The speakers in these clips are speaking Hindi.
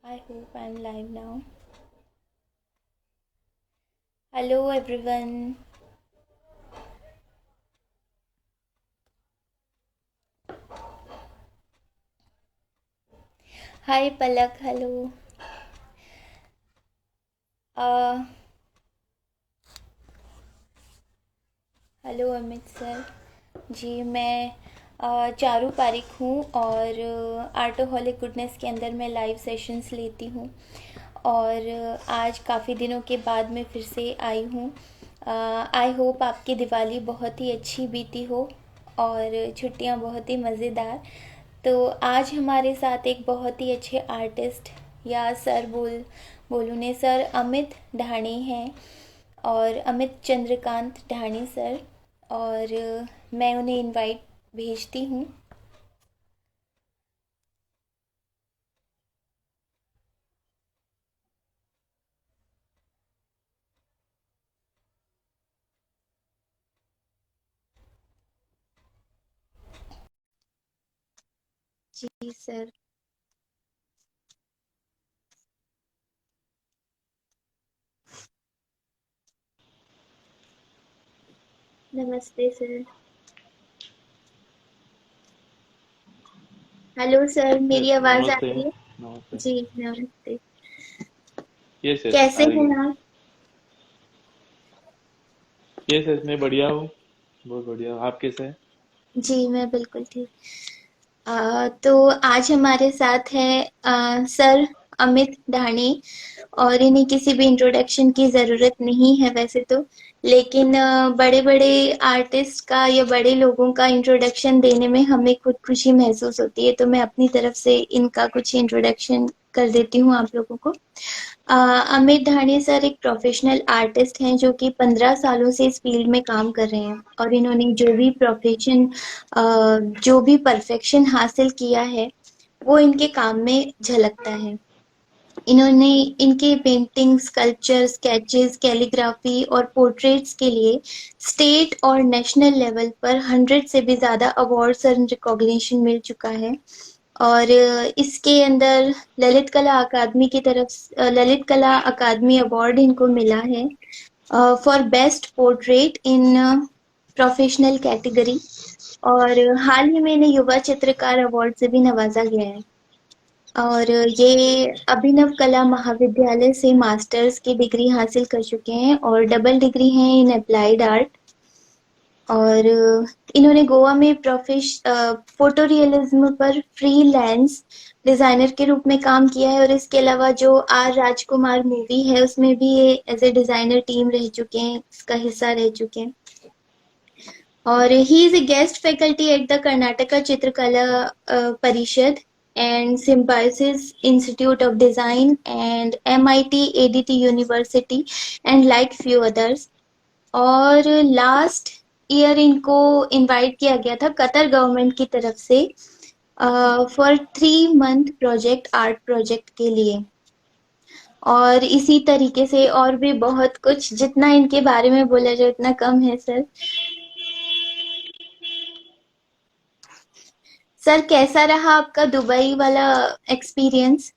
I hope I'm live now. Hello everyone. Hi Palak, hello. Uh, hello Amit sir. जी मैं चारू पारिक हूँ और आर्टोहॉलिक गुडनेस के अंदर मैं लाइव सेशंस लेती हूँ। और आज काफ़ी दिनों के बाद मैं फिर से आई हूँ। आई होप आपकी दिवाली बहुत ही अच्छी बीती हो और छुट्टियाँ बहुत ही मज़ेदार। तो आज हमारे साथ एक बहुत ही अच्छे आर्टिस्ट या सर बोलूँ ने सर अमित ढाणी हैं और अमित चंद्रकांत ढाणी सर। और मैं उन्हें इनवाइट भेजती हूँ। जी सर। नमस्ते सर। हेलो सर, मेरी यस आवाज़ आ नमस्ते। रही है? नमस्ते। जी नमस्ते। यस यस कैसे आ रही हैं है। आप? यस यस मैं बढ़िया हूँ। बहुत बढ़िया। आप कैसे हैं? जी मैं बिल्कुल ठीक। तो आज हमारे साथ है सर अमित ढाणी। और इन्हें किसी भी इंट्रोडक्शन की ज़रूरत नहीं है वैसे तो। लेकिन बड़े बड़े आर्टिस्ट का या बड़े लोगों का इंट्रोडक्शन देने में हमें खुद खुशी महसूस होती है, तो मैं अपनी तरफ से इनका कुछ इंट्रोडक्शन कर देती हूँ आप लोगों को। अमित ढाणी सर एक प्रोफेशनल आर्टिस्ट हैं जो कि 15 सालों से इस फील्ड में काम कर रहे हैं और इन्होंने जो भी परफेक्शन हासिल किया है वो इनके काम में झलकता है। इन्होंने इनके पेंटिंग, स्कल्पचर, स्केचेस, कैलीग्राफी और पोर्ट्रेट्स के लिए स्टेट और नेशनल लेवल पर 100 से भी ज्यादा अवार्ड्स और रिकॉग्निशन मिल चुका है। और इसके अंदर ललित कला अकादमी अवार्ड इनको मिला है for best portrait in professional category. और हाल ही में इन्हें युवा चित्रकार अवार्ड से भी नवाजा गया है। और ये अभिनव कला महाविद्यालय से मास्टर्स की डिग्री हासिल कर चुके हैं और डबल डिग्री है इन अप्लाइड आर्ट। और इन्होंने गोवा में फोटो रियलिज्म पर फ्रीलांस डिजाइनर के रूप में काम किया है और इसके अलावा जो आर राजकुमार मूवी है उसमें भी ये एज ए डिजाइनर टीम रह चुके हैं, इसका हिस्सा रह चुके हैं। और he is a guest faculty at the Karnataka चित्रकला परिषद and Symbiosis Institute of Design and MIT ADT University and like few others। और लास्ट ईयर इनको इनवाइट किया गया था कतर गवर्नमेंट की तरफ से for 3 month project, art project के लिए। और इसी तरीके से और भी बहुत कुछ, जितना इनके बारे में बोला जाए उतना कम है सर। सर कैसा रहा आपका दुबई वाला एक्सपीरियंस?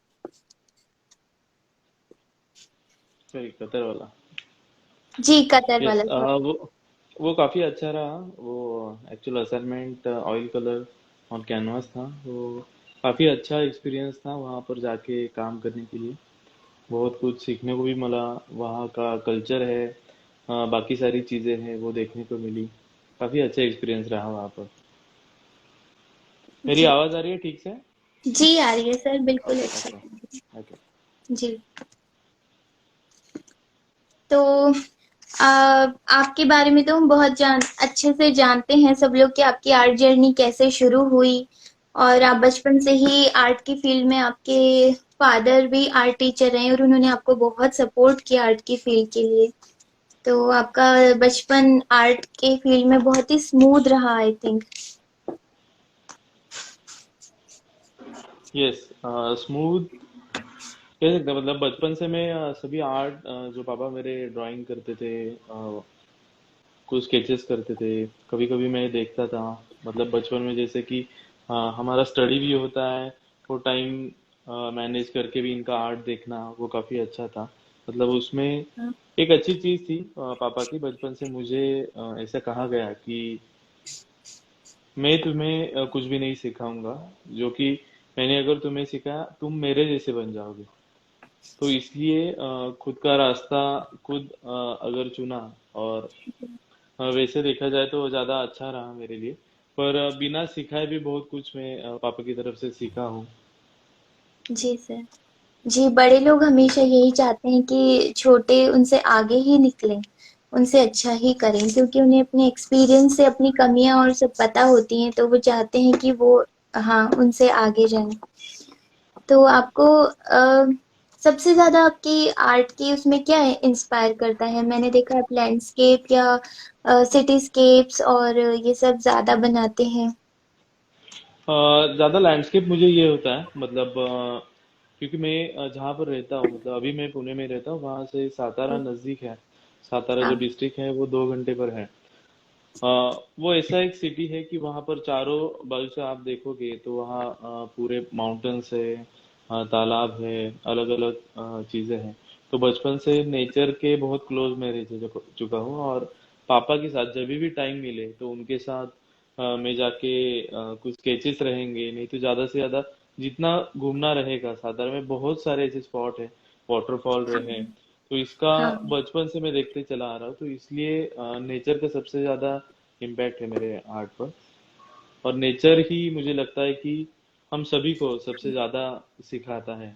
सही कतर वाला। जी कतर यस वाला सर। वो काफ़ी अच्छा रहा। वो एक्चुअल असाइनमेंट ऑयल कलर और कैनवास था। वो काफ़ी अच्छा एक्सपीरियंस था वहाँ पर जाके काम करने के लिए। बहुत कुछ सीखने को भी मिला। वहाँ का कल्चर है, बाकी सारी चीज़ें हैं वो देखने को मिली। काफ़ी अच्छा एक्सपीरियंस रहा वहाँ पर। मेरी जी। आवाज़ आ रही है ठीक से? जी आ रही है सर, बिल्कुल अच्छा। Okay okay. जी। तो आपके बारे में तो हम बहुत अच्छे से जानते हैं सब लोग कि आपकी आर्ट जर्नी कैसे शुरू हुई। और आप बचपन से ही आर्ट की फील्ड में, आपके फादर भी आर्ट टीचर रहे और उन्होंने आपको बहुत सपोर्ट किया आर्ट की फील्ड के लिए। तो आपका बचपन आर्ट के फील्ड में बहुत ही स्मूथ रहा आई थिंक। यस स्मूथ कह सकते हैं। मतलब बचपन से मैं सभी आर्ट, जो पापा मेरे ड्राइंग करते थे, कुछ स्केचेस करते थे, कभी कभी मैं देखता था। मतलब बचपन में जैसे कि हमारा स्टडी भी होता है वो टाइम, मैनेज करके भी इनका आर्ट देखना वो काफी अच्छा था। मतलब उसमें हाँ, एक अच्छी चीज थी पापा की, बचपन से मुझे ऐसा कहा गया कि मैं तुम्हें कुछ भी नहीं सिखाऊंगा, जो कि मैंने अगर तुम्हें सिखाया तुम मेरे जैसे बन जाओगे। तो इसलिए खुद का रास्ता खुद अगर चुना, और वैसे देखा जाए तो ज्यादा अच्छा रहा मेरे लिए। पर बिना सिखाए भी बहुत कुछ मैं पापा की तरफ से सीखा हूँ। जी सर। जी, बड़े लोग हमेशा यही चाहते हैं कि छोटे उनसे आगे ही निकलें, उनसे अच्छा ही करें, क्योंकि उन्हें अपने एक्सपीरियंस से अपनी कमियां और सब पता होती हैं, तो वो चाहते हैं कि वो, हाँ, उनसे आगे जाएं। तो आपको सबसे ज्यादा आपकी आर्ट की उसमें क्या इंस्पायर करता है? मैंने देखा आप लैंडस्केप या सिटीस्केप्स और ये सब ज्यादा बनाते हैं। ज्यादा लैंडस्केप मुझे ये होता है, मतलब क्योंकि मैं जहाँ पर रहता हूँ, मतलब अभी मैं पुणे में रहता हूँ, वहां से सातारा नजदीक है। सातारा जो हाँ। डिस्ट्रिक्ट है वो 2 घंटे पर है। अ, वो ऐसा एक सिटी है कि वहां पर चारों बाजू से आप देखोगे तो वहाँ पूरे माउंटेन्स है, तालाब है, अलग अलग चीजें हैं। तो बचपन से नेचर के बहुत क्लोज में रह चुका हूँ, और पापा के साथ जब भी टाइम मिले तो उनके साथ मैं जाके कुछ स्केचेस रहेंगे, नहीं तो ज्यादा से ज्यादा जितना घूमना रहेगा। साधारण में बहुत सारे ऐसे स्पॉट है, वाटरफॉल रहे, हाँ। तो इसका हाँ। बचपन से मैं देखते चला आ रहा हूँ। तो इसलिए नेचर का सबसे ज्यादा इम्पैक्ट है मेरे आर्ट पर। और नेचर ही मुझे लगता है कि हम सभी को सबसे ज्यादा सिखाता है।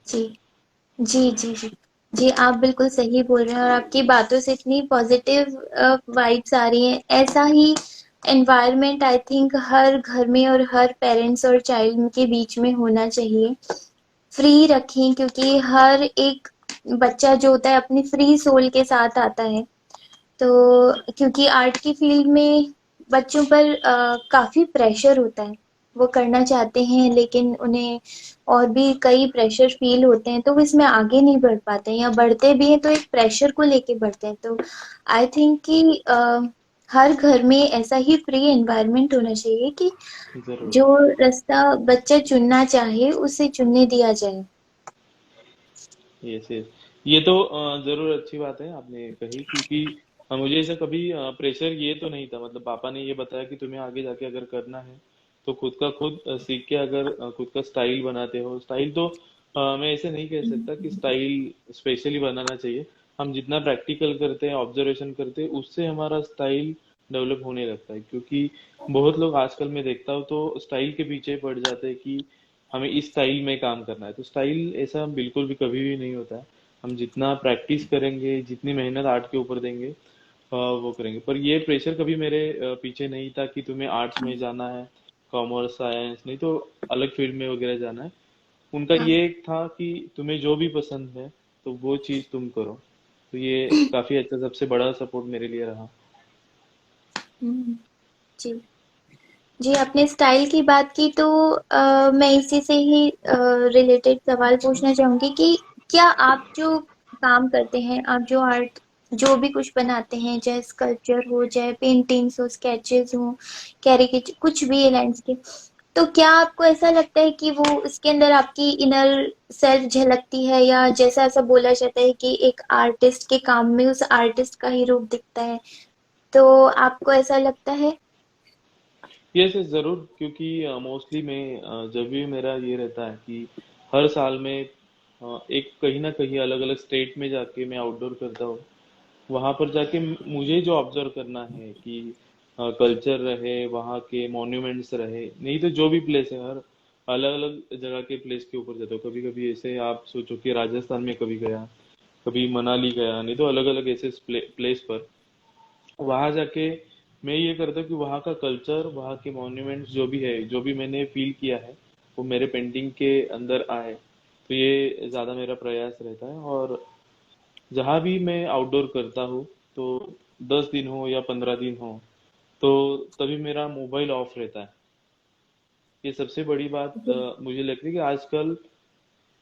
जी, जी, जी, जी। जी, आप बिल्कुल सही बोल रहे हैं और आपकी बातों से इतनी पॉजिटिव वाइब्स आ रही हैं। ऐसा ही एनवायरनमेंट आई थिंक हर घर में और हर पेरेंट्स और चाइल्ड के बीच में होना चाहिए। फ्री रखें, क्योंकि हर एक बच्चा जो होता है अपनी फ्री सोल के साथ आता है। तो क्योंकि आर्ट की फील्ड में बच्चों पर काफी प्रेशर होता है। वो करना चाहते हैं लेकिन उन्हें और भी कई प्रेशर फील होते हैं, तो वो इसमें आगे नहीं बढ़ पाते हैं, या बढ़ते भी हैं तो एक प्रेशर को लेके बढ़ते हैं। तो आई थिंक कि हर घर में ऐसा ही फ्री एनवायरनमेंट होना चाहिए कि जरूर। जो रास्ता बच्चा चुनना चाहे उसे चुनने दिया जाए। यस यस, ये तो जरूर अच्छी बात है आपने कही, क्योंकि मुझे ऐसा कभी प्रेशर ये तो नहीं था। मतलब पापा ने ये बताया कि तुम्हें आगे जाके अगर करना है तो खुद का खुद सीख के अगर खुद का स्टाइल बनाते हो। स्टाइल तो मैं ऐसे नहीं कह सकता कि स्टाइल स्पेशली बनाना चाहिए। हम जितना प्रैक्टिकल करते हैं, ऑब्जर्वेशन करते हैं, उससे हमारा स्टाइल डेवलप होने लगता है। क्योंकि बहुत लोग आजकल मैं देखता हूँ तो स्टाइल के पीछे पड़ जाते हैं कि हमें इस स्टाइल में काम करना है। तो स्टाइल ऐसा बिल्कुल भी कभी भी नहीं होता है। हम जितना प्रैक्टिस करेंगे, जितनी मेहनत आर्ट के ऊपर देंगे, वो करेंगे। पर ये प्रेशर कभी मेरे पीछे नहीं था कि तुम्हें आर्ट्स में जाना है, कॉमर्स साइंस, नहीं तो अलग फील्ड में वगैरह जाना है। उनका हाँ। ये था कि तुम्हें जो भी पसंद है तो वो चीज तुम करो। तो ये काफी अच्छा, सबसे बड़ा सपोर्ट मेरे लिए रहा। हम्म, जी। जी, आपने स्टाइल की बात की तो मैं इसी से ही रिलेटेड सवाल पूछना चाहूंगी कि क्या आप जो काम करते हैं, आप जो आर्ट, जो भी कुछ बनाते हैं, चाहे स्कल्पचर हो, चाहे पेंटिंग्स हो, स्केचेस हो, कैरिकेचर, कुछ भी लैंडस्केप, तो क्या आपको ऐसा लगता है कि वो उसके अंदर आपकी इनर सेल्फ झलकती है, या जैसा ऐसा बोला जाता है कि एक आर्टिस्ट के काम में उस आर्टिस्ट का ही रूप दिखता है, तो आपको ऐसा लगता है? यस यस, जरूर। क्योंकि मोस्टली मैं जब भी मेरा ये रहता है कि हर साल में एक कहीं ना कहीं अलग अलग स्टेट में जाके मैं आउटडोर करता हूँ। वहां पर जाके मुझे जो ऑब्जर्व करना है कि कल्चर रहे, वहाँ के मॉन्यूमेंट्स रहे, नहीं तो जो भी प्लेस है, हर अलग अलग जगह के प्लेस के ऊपर जाता हूँ। कभी कभी ऐसे आप सोचो कि राजस्थान में कभी गया, कभी मनाली गया, नहीं तो अलग अलग ऐसे प्लेस पर वहां जाके मैं ये करता हूँ कि वहाँ का कल्चर, वहाँ के मॉन्यूमेंट्स जो भी है, जो भी मैंने फील किया है, वो मेरे पेंटिंग के अंदर आए। तो ये ज्यादा मेरा प्रयास रहता है। और जहाँ भी मैं आउटडोर करता हूँ, तो 10 दिन हो या 15 दिन हो, तो तभी मेरा मोबाइल ऑफ रहता है। ये सबसे बड़ी बात मुझे लगती है कि आजकल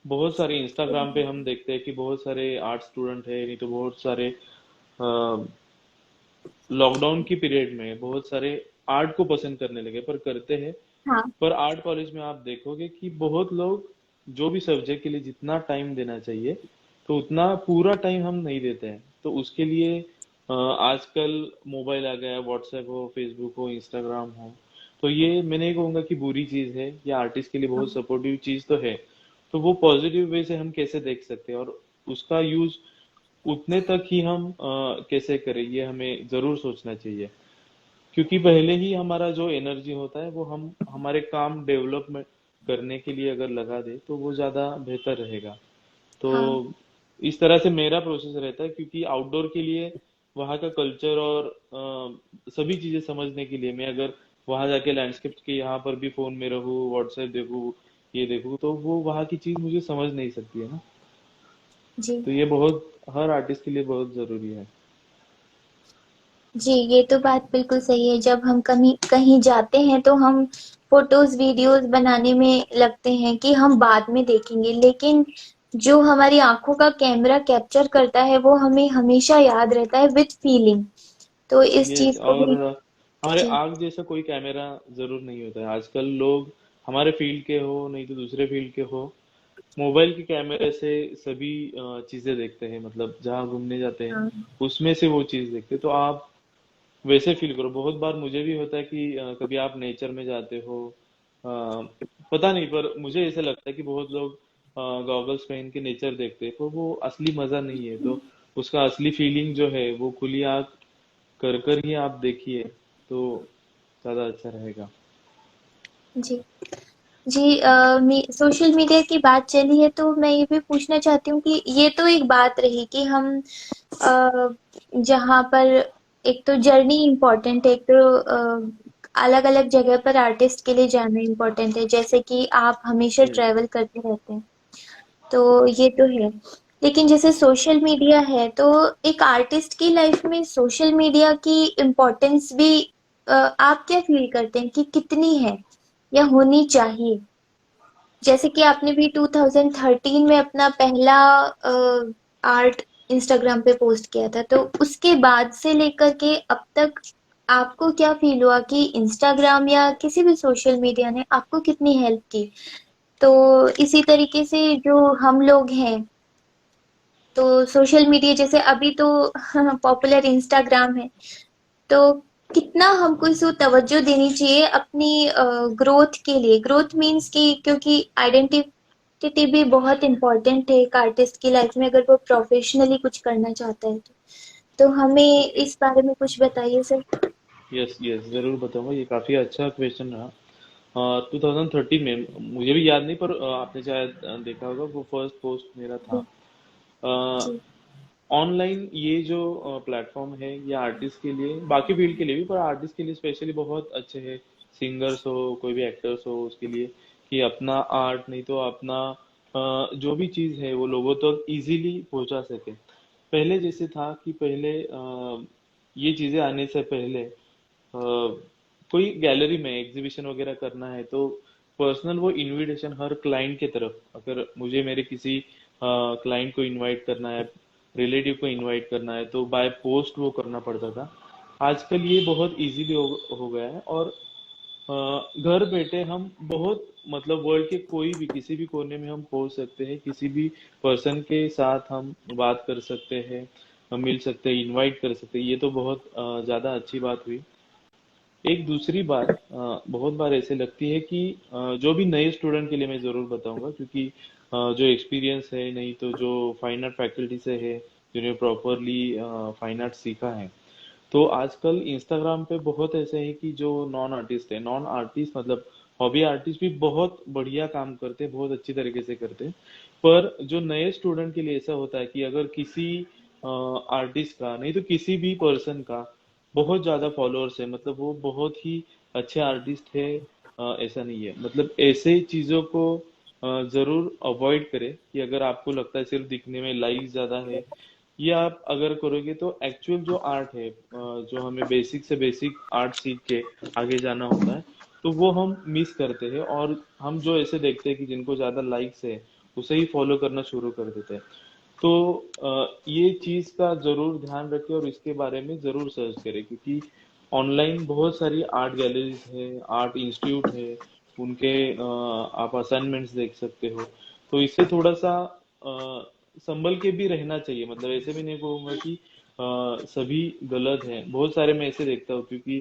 बहुत सारे इंस्टाग्राम पे हम देखते हैं कि बहुत सारे आर्ट स्टूडेंट है, नहीं तो बहुत सारे लॉकडाउन की पीरियड में बहुत सारे आर्ट को पसंद करने लगे, पर करते हैं। हाँ पर आर्ट कॉलेज में आप देखोगे कि बहुत लोग जो भी सब्जेक्ट के लिए जितना टाइम देना चाहिए, तो उतना पूरा टाइम हम नहीं देते हैं। तो उसके लिए आजकल मोबाइल आ गया है, व्हाट्सएप हो, फेसबुक हो, इंस्टाग्राम हो। तो ये मैं नहीं कहूँगा कि बुरी चीज़ है, या आर्टिस्ट के लिए बहुत सपोर्टिव चीज़ तो है। तो वो पॉजिटिव वे से हम कैसे देख सकते हैं, और उसका यूज उतने तक ही हम कैसे करें, ये हमें जरूर सोचना चाहिए। क्योंकि पहले ही हमारा जो एनर्जी होता है वो हम हमारे काम डेवलपमेंट करने के लिए अगर लगा दे, तो वो ज्यादा बेहतर रहेगा। तो हाँ इस तरह से मेरा प्रोसेस रहता है, क्योंकि आउटडोर के लिए वहाँ का कल्चर और सभी चीजें समझने के लिए मैं अगर वहां जाके लैंडस्केप के यहाँ पर भी फोन में रहूँ, व्हाट्सएप देखूँ, ये देखूँ, तो वो वहाँ की चीज मुझे समझ नहीं सकती है ना। जी। तो ये बहुत हर आर्टिस्ट के लिए बहुत जरूरी है। जी, ये तो बात बिल्कुल सही है। जब हम कहीं कहीं जाते हैं तो हम फोटोज वीडियोस बनाने में लगते हैं कि हम बाद में देखेंगे, लेकिन जो हमारी आंखों का कैमरा कैप्चर करता है वो हमें हमेशा याद रहता है विद फीलिंग। तो इस यस, चीज को और भी। हमारे जी आग जैसा कोई कैमरा जरूर नहीं होता है। आजकल लोग हमारे फील्ड के हो नहीं तो दूसरे फील्ड के हो, मोबाइल के कैमरे से सभी चीजें देखते हैं। मतलब जहाँ घूमने जाते हैं हाँ उसमें से वो चीज देखते हैं। तो आप वैसे फील करो। बहुत बार मुझे भी होता है कि कभी आप नेचर में जाते हो, अ, पता नहीं, पर मुझे ऐसा लगता है कि बहुत लोग गॉगल्स पहन के नेचर देखते हैं, तो वो असली मजा नहीं है। तो उसका असली फीलिंग जो है वो खुली आंख कर कर ही आप देखिए, तो ज्यादा अच्छा रहेगा। जी। जी सोशल मीडिया की बात चली है तो मैं ये भी पूछना चाहती हूँ कि ये तो एक बात रही कि हम जहाँ पर एक तो जर्नी इम्पोर्टेंट है, एक तो अलग अलग जगह पर आर्टिस्ट के लिए जाना इम्पोर्टेंट है, जैसे कि आप हमेशा हम्म। ट्रैवल करते रहते हैं, तो ये तो है। लेकिन जैसे सोशल मीडिया है तो एक आर्टिस्ट की लाइफ में सोशल मीडिया की इम्पोर्टेंस भी आप क्या फील करते हैं कि कितनी है या होनी चाहिए? जैसे कि आपने भी 2013 में अपना पहला आर्ट इंस्टाग्राम पे पोस्ट किया था, तो उसके बाद से लेकर के अब तक आपको क्या फील हुआ कि इंस्टाग्राम या किसी भी सोशल मीडिया ने आपको कितनी हेल्प की? तो इसी तरीके से जो हम लोग हैं, तो सोशल मीडिया जैसे अभी तो पॉपुलर इंस्टाग्राम है, तो कितना हमको इसको तवज्जो देनी चाहिए अपनी ग्रोथ के लिए? ग्रोथ मीन्स कि क्योंकि आइडेंटिटी भी बहुत इम्पोर्टेंट है एक आर्टिस्ट की लाइफ में, अगर वो प्रोफेशनली कुछ करना चाहता है तो हमें ओके। इस बारे में कुछ बताइए सर। यस यस, जरूर बताऊंगा। ये काफी अच्छा क्वेश्चन रहा। 2013 में मुझे भी याद नहीं, पर आपने शायद देखा होगा, वो फर्स्ट पोस्ट मेरा था। जी जी ऑनलाइन ये जो प्लेटफॉर्म है, ये आर्टिस्ट के लिए, बाकी फील्ड के लिए भी, पर आर्टिस्ट के लिए स्पेशली बहुत अच्छे हैं। सिंगर्स हो, कोई भी एक्टर्स हो, उसके लिए कि अपना आर्ट नहीं तो अपना जो भी चीज है वो लोगों तक इजीली पहुंचा सके। पहले जैसे था कि पहले ये चीजें आने से पहले कोई गैलरी में एग्जीबिशन वगैरह करना है तो पर्सनल वो इनविटेशन हर क्लाइंट के तरफ, अगर मुझे मेरे किसी क्लाइंट को इनवाइट करना है, रिलेटिव को इनवाइट करना है, तो बाय पोस्ट वो करना पड़ता था। आजकल ये बहुत इजीली हो गया है, और घर बैठे हम बहुत, मतलब वर्ल्ड के कोई भी किसी भी कोने में हम पहुंच सकते हैं। किसी भी पर्सन के साथ हम बात कर सकते हैं, हम मिल सकते हैं, इनवाइट कर सकते हैं। ये तो बहुत ज्यादा अच्छी बात हुई। एक दूसरी बात बहुत बार ऐसे लगती है कि जो भी नए स्टूडेंट के लिए मैं जरूर बताऊंगा, क्योंकि जो एक्सपीरियंस है, नहीं तो जो फाइन आर्ट फैकल्टी से है, जिन्हें प्रॉपरली फाइन आर्ट सीखा है, तो आजकल इंस्टाग्राम पे बहुत ऐसे हैं कि जो नॉन आर्टिस्ट है, नॉन आर्टिस्ट मतलब हॉबी आर्टिस्ट भी बहुत बढ़िया काम करते हैं, बहुत अच्छी तरीके से करते हैं। पर जो नए स्टूडेंट के लिए ऐसा होता है कि अगर किसी आर्टिस्ट का नहीं तो किसी भी पर्सन का बहुत ज्यादा फॉलोअर्स है, मतलब वो बहुत ही अच्छे आर्टिस्ट है, ऐसा नहीं है। मतलब ऐसे चीजों को जरूर अवॉइड करें, कि अगर आपको लगता है सिर्फ दिखने में लाइक ज्यादा है, ये आप अगर करोगे तो एक्चुअल जो आर्ट है, जो हमें बेसिक से बेसिक आर्ट सीख के आगे जाना होता है, तो वो हम मिस करते हैं। और हम जो ऐसे देखते हैं कि जिनको ज्यादा लाइक्स है, उसे ही फॉलो करना शुरू कर देते हैं। तो ये चीज का जरूर ध्यान रखें और इसके बारे में जरूर सर्च करें, क्योंकि ऑनलाइन बहुत सारी आर्ट गैलरीज है, आर्ट इंस्टीट्यूट है, उनके आप असाइनमेंट्स देख सकते हो। तो इससे थोड़ा सा संभल के भी रहना चाहिए, मतलब ऐसे भी नहीं कहूंगा कि सभी गलत हैं, बहुत सारे मैं ऐसे देखता हूँ, क्योंकि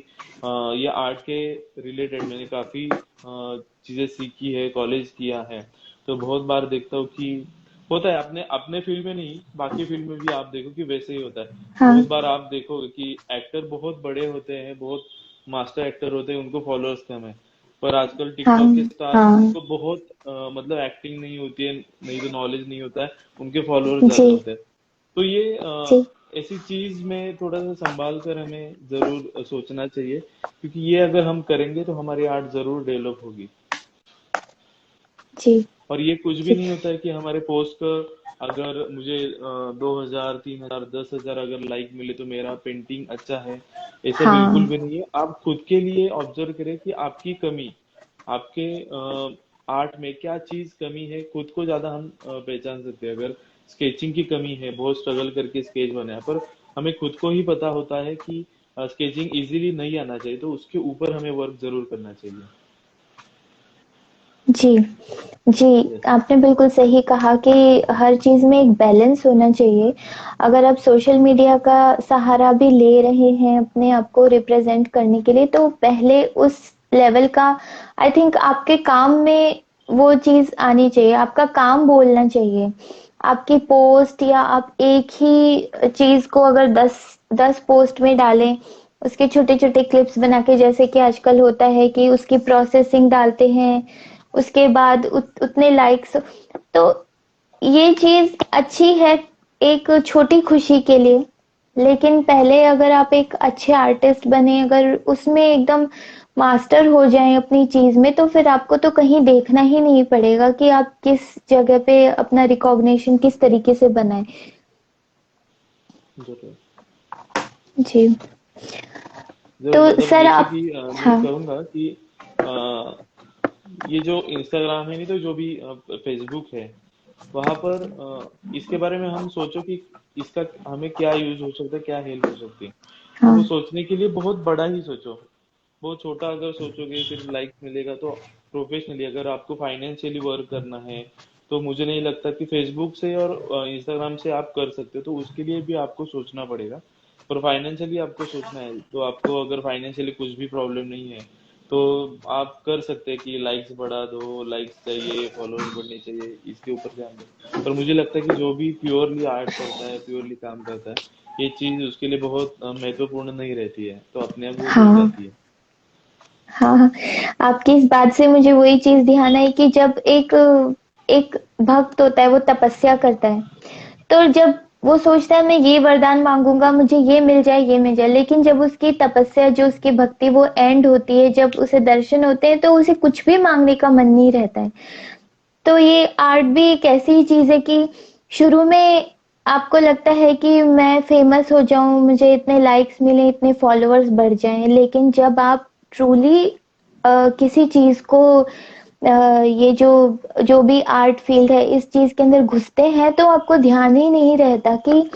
ये आर्ट के रिलेटेड मैंने काफी चीजें सीखी है, कॉलेज किया है। तो बहुत बार देखता हूँ कि होता है, अपने अपने फील्ड में नहीं, बाकी फील्ड में भी आप देखो कि वैसे ही होता है। हाँ बहुत बार आप देखोगे कि एक्टर बहुत बड़े होते हैं, बहुत मास्टर एक्टर होते हैं, उनको फॉलोअर्स कम है। पर आजकल हाँ टिकटॉक के स्टार हैं, हाँ। उनको बहुत मतलब एक्टिंग नहीं होती है, नहीं तो नॉलेज नहीं होता है, उनके फॉलोअर्स ज्यादा जी होते हैं। तो ये जी ऐसी चीज में थोड़ा सा संभाल कर हमें जरूर सोचना चाहिए, क्योंकि ये अगर हम करेंगे तो हमारी आर्ट जरूर डेवलप होगी। जी और ये कुछ भी जी। नहीं होता है कि हमारे पोस्ट का अगर मुझे 2,000, 3,000, 10,000 अगर लाइक मिले तो मेरा पेंटिंग अच्छा है, ऐसा बिल्कुल हाँ भी नहीं है। आप खुद के लिए ऑब्जर्व करें कि आपकी कमी, आपके आर्ट में क्या चीज कमी है, खुद को ज्यादा हम पहचान सकते हैं। अगर स्केचिंग की कमी है, बहुत स्ट्रगल करके स्केच बनाया, पर हमें खुद को ही पता होता है कि स्केचिंग इजीली नहीं आना चाहिए, तो उसके ऊपर हमें वर्क जरूर करना चाहिए। जी जी। यस। आपने बिल्कुल सही कहा कि हर चीज में एक बैलेंस होना चाहिए। अगर आप सोशल मीडिया का सहारा भी ले रहे हैं अपने आप को रिप्रेजेंट करने के लिए, तो पहले उस लेवल का आई थिंक आपके काम में वो चीज आनी चाहिए, आपका काम बोलना चाहिए। आपकी पोस्ट या आप एक ही चीज को अगर 10 पोस्ट में डालें, उसके छोटे छोटे क्लिप्स बना के, जैसे कि आजकल होता है कि उसकी प्रोसेसिंग डालते हैं, उसके बाद उतने लाइक्स, तो ये चीज अच्छी है एक छोटी खुशी के लिए। लेकिन पहले अगर आप एक अच्छे आर्टिस्ट बने, अगर उसमें एकदम मास्टर हो जाएं अपनी चीज में, तो फिर आपको तो कहीं देखना ही नहीं पड़ेगा कि आप किस जगह पे अपना रिकॉग्निशन किस तरीके से बनाए। जरूर। जी। जरूर, तो मतलब सर जैसे आप, कि मैं हाँ कहूंगा कि अ, ये जो इंस्टाग्राम है, नहीं तो जो भी फेसबुक है, वहां पर इसके बारे में हम सोचो कि इसका हमें क्या यूज हो सकता है, क्या हेल्प हो सकती है। तो वो हाँ सोचने के लिए बहुत बड़ा ही सोचो। बहुत छोटा अगर सोचोगे सिर्फ लाइक मिलेगा तो, प्रोफेशनली अगर आपको फाइनेंशियली वर्क करना है, तो मुझे नहीं लगता कि फेसबुक से और इंस्टाग्राम से आप कर सकते हो। तो उसके लिए भी आपको सोचना पड़ेगा। पर फाइनेंशियली आपको सोचना है, तो आपको अगर फाइनेंशियली कुछ भी प्रॉब्लम नहीं है, तो आप कर सकते हैं कि लाइक्स बढ़ा दो, लाइक्स चाहिए, फॉलोअर्स बढ़ने चाहिए, इसके ऊपर ध्यान दो। पर मुझे लगता है कि जो भी प्योरली आर्ट करता है, प्योरली काम करता है, ये चीज उसके लिए बहुत महत्वपूर्ण नहीं रहती है, तो अपने आप वो हो हाँ जाती है। हाँ हाँ। आपकी इस बात से मुझे वही चीज ध्यान आई कि जब एक एक भक्त होता है, वो तपस्या करता है, तो जब वो सोचता है मैं ये वरदान मांगूंगा, मुझे ये मिल जाए, ये मिल जाए, लेकिन जब उसकी तपस्या, जो उसकी भक्ति वो एंड होती है, जब उसे दर्शन होते हैं, तो उसे कुछ भी मांगने का मन नहीं रहता है। तो ये आर्ट भी एक ऐसी चीज है कि शुरू में आपको लगता है कि मैं फेमस हो जाऊं, मुझे इतने लाइक्स मिले, इतने फॉलोअर्स बढ़ जाएं, लेकिन जब आप ट्रूली किसी चीज को ये जो जो भी आर्ट फील्ड है इस चीज के अंदर घुसते हैं, तो आपको ध्यान ही नहीं रहता कि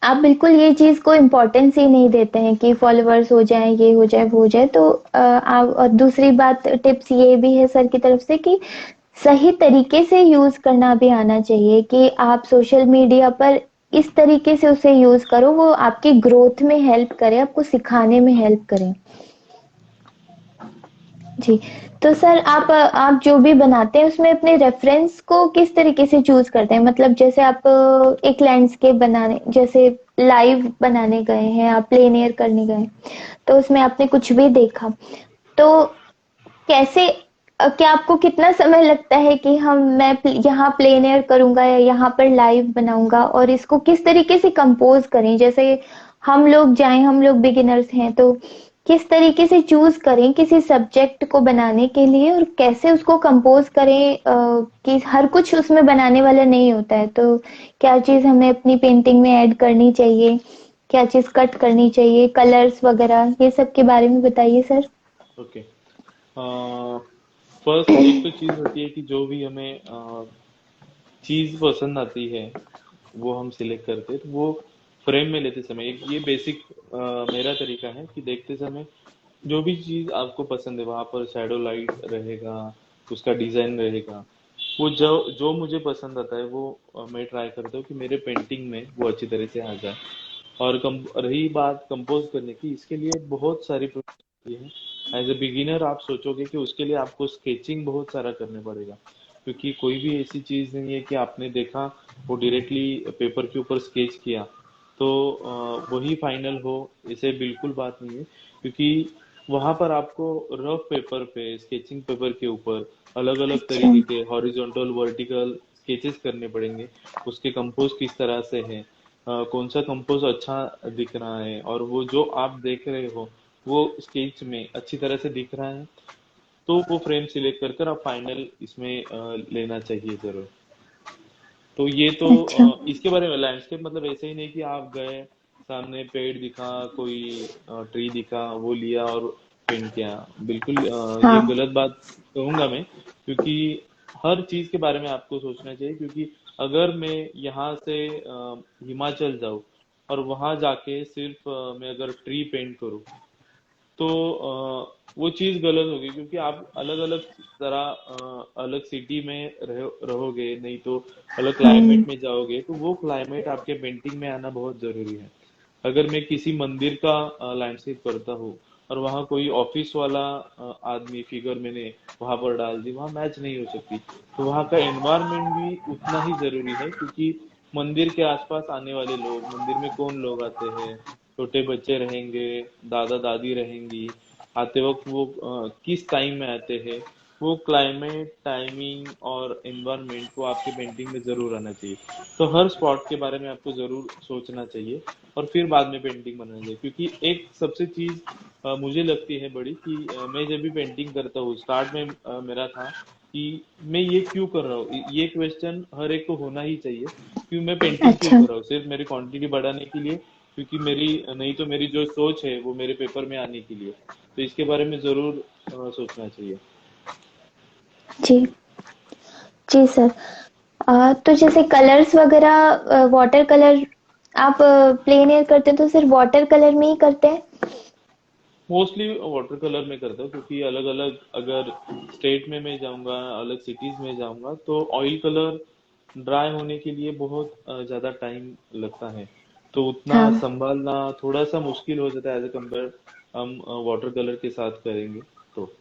आप बिल्कुल ये चीज को इम्पोर्टेंस ही नहीं देते हैं कि फॉलोअर्स हो जाए, ये हो जाए, वो हो जाए। तो आप, और दूसरी बात टिप्स ये भी है सर की तरफ से कि सही तरीके से यूज करना भी आना चाहिए, कि आप सोशल मीडिया पर इस तरीके से उसे यूज करो, वो आपकी ग्रोथ में हेल्प करे, आपको सिखाने में हेल्प करे। जी। तो सर आप जो भी बनाते हैं उसमें अपने रेफरेंस को किस तरीके से चूज करते हैं? मतलब जैसे आप एक लैंडस्केप बनाने, जैसे लाइव बनाने गए हैं, आप प्लेन एयर करने गए, तो उसमें आपने कुछ भी देखा, तो कैसे क्या आपको कितना समय लगता है कि यहाँ प्लेन एयर करूंगा या यहाँ पर लाइव बनाऊंगा, और इसको किस तरीके से कंपोज करें? जैसे हम लोग जाएं, हम लोग बिगिनर्स हैं, तो किस तरीके से चूज करें किसी सब्जेक्ट को बनाने के लिए, और कैसे उसको कंपोज करें कि हर कुछ उसमें बनाने वाला नहीं होता है, तो क्या चीज हमें अपनी पेंटिंग में ऐड करनी चाहिए, क्या चीज कट करनी चाहिए, कलर्स वगैरह, ये सब के बारे में बताइए सर। ओके। फर्स्ट एक तो चीज होती है कि जो भी हमें चीज पसंद आती है, वो हम सिलेक्ट करते हैं, तो वो फ्रेम में लेते समय ये बेसिक मेरा तरीका है कि देखते समय जो भी चीज आपको पसंद है वहां पर शैडो लाइट रहेगा, उसका डिजाइन रहेगा, वो जो जो मुझे पसंद आता है वो मैं ट्राई करता हूँ कि मेरे पेंटिंग में वो अच्छी तरह से आ जाए। और रही बात कंपोज करने की, इसके लिए बहुत सारी प्रक्रिया है। एज ए बिगिनर आप सोचोगे कि उसके लिए आपको स्केचिंग बहुत सारा करने पड़ेगा, क्योंकि कोई भी ऐसी चीज नहीं है कि आपने देखा वो डायरेक्टली पेपर के ऊपर स्केच किया तो वही फाइनल हो, ऐसे बिल्कुल बात नहीं है। क्योंकि वहां पर आपको रफ पेपर पे, स्केचिंग पेपर के ऊपर अलग अलग अच्छा। तरीके के हॉरिजॉन्टल वर्टिकल स्केचेस करने पड़ेंगे। उसके कंपोज किस तरह से है, कौन सा कंपोज अच्छा दिख रहा है, और वो जो आप देख रहे हो वो स्केच में अच्छी तरह से दिख रहा है, तो वो फ्रेम सिलेक्ट कर कर आप फाइनल इसमें लेना चाहिए जरूर। तो ये तो अच्छा। इसके बारे में लैंडस्केप मतलब ऐसे ही नहीं कि आप गए, सामने पेड़ दिखा, कोई ट्री दिखा, वो लिया और पेंट किया। बिल्कुल ये हाँ। गलत बात कहूंगा मैं, क्योंकि हर चीज के बारे में आपको सोचना चाहिए। क्योंकि अगर मैं यहाँ से हिमाचल जाऊँ और वहां जाके सिर्फ मैं अगर ट्री पेंट करूँ तो वो चीज गलत होगी, क्योंकि आप अलग अलग तरह अलग सिटी में रहोगे, नहीं तो अलग हाँ। क्लाइमेट में जाओगे, तो वो क्लाइमेट आपके पेंटिंग में आना बहुत जरूरी है। अगर मैं किसी मंदिर का लैंडस्केप करता हूँ और वहाँ कोई ऑफिस वाला आदमी फिगर मैंने वहां पर डाल दी, वहां मैच नहीं हो सकती। तो वहाँ का एनवायरनमेंट भी उतना ही जरूरी है, क्योंकि मंदिर के आसपास आने वाले लोग, मंदिर में कौन लोग आते हैं, छोटे बच्चे रहेंगे, दादा दादी रहेंगी, आते वक्त वो किस टाइम में आते हैं, वो क्लाइमेट, टाइमिंग और एनवायरनमेंट को आपके पेंटिंग में जरूर आना चाहिए। तो हर स्पॉट के बारे में आपको जरूर सोचना चाहिए और फिर बाद में पेंटिंग बनाना चाहिए। क्योंकि एक सबसे चीज मुझे लगती है बड़ी कि मैं जब भी पेंटिंग करता हूँ, स्टार्ट में मेरा था कि मैं ये क्यों कर रहा हूँ, ये क्वेश्चन हर एक को होना ही चाहिए। क्यों मैं पेंटिंग क्यों अच्छा। कर रहा हूँ, सिर्फ मेरी क्वांटिटी बढ़ाने के लिए, क्योंकि मेरी नहीं तो मेरी जो सोच है वो मेरे पेपर में आने के लिए। तो इसके बारे में जरूर सोचना चाहिए। जी। जी सर। तो जैसे कलर्स वगैरह, वाटर कलर आप प्लेन एयर करते हैं तो सिर्फ वाटर कलर में ही करते हैं? मोस्टली वाटर कलर में करता हूँ, क्योंकि अलग अलग अगर स्टेट में मैं जाऊंगा, अलग सिटीज में जाऊंगा, तो ऑयल कलर ड्राई होने के लिए बहुत ज्यादा टाइम लगता है। तो उतना हाँ। संभालना थोड़ा सा मुश्किल हो जाता है एज ए कम्पेयर हम वाटर कलर के साथ करेंगे तो।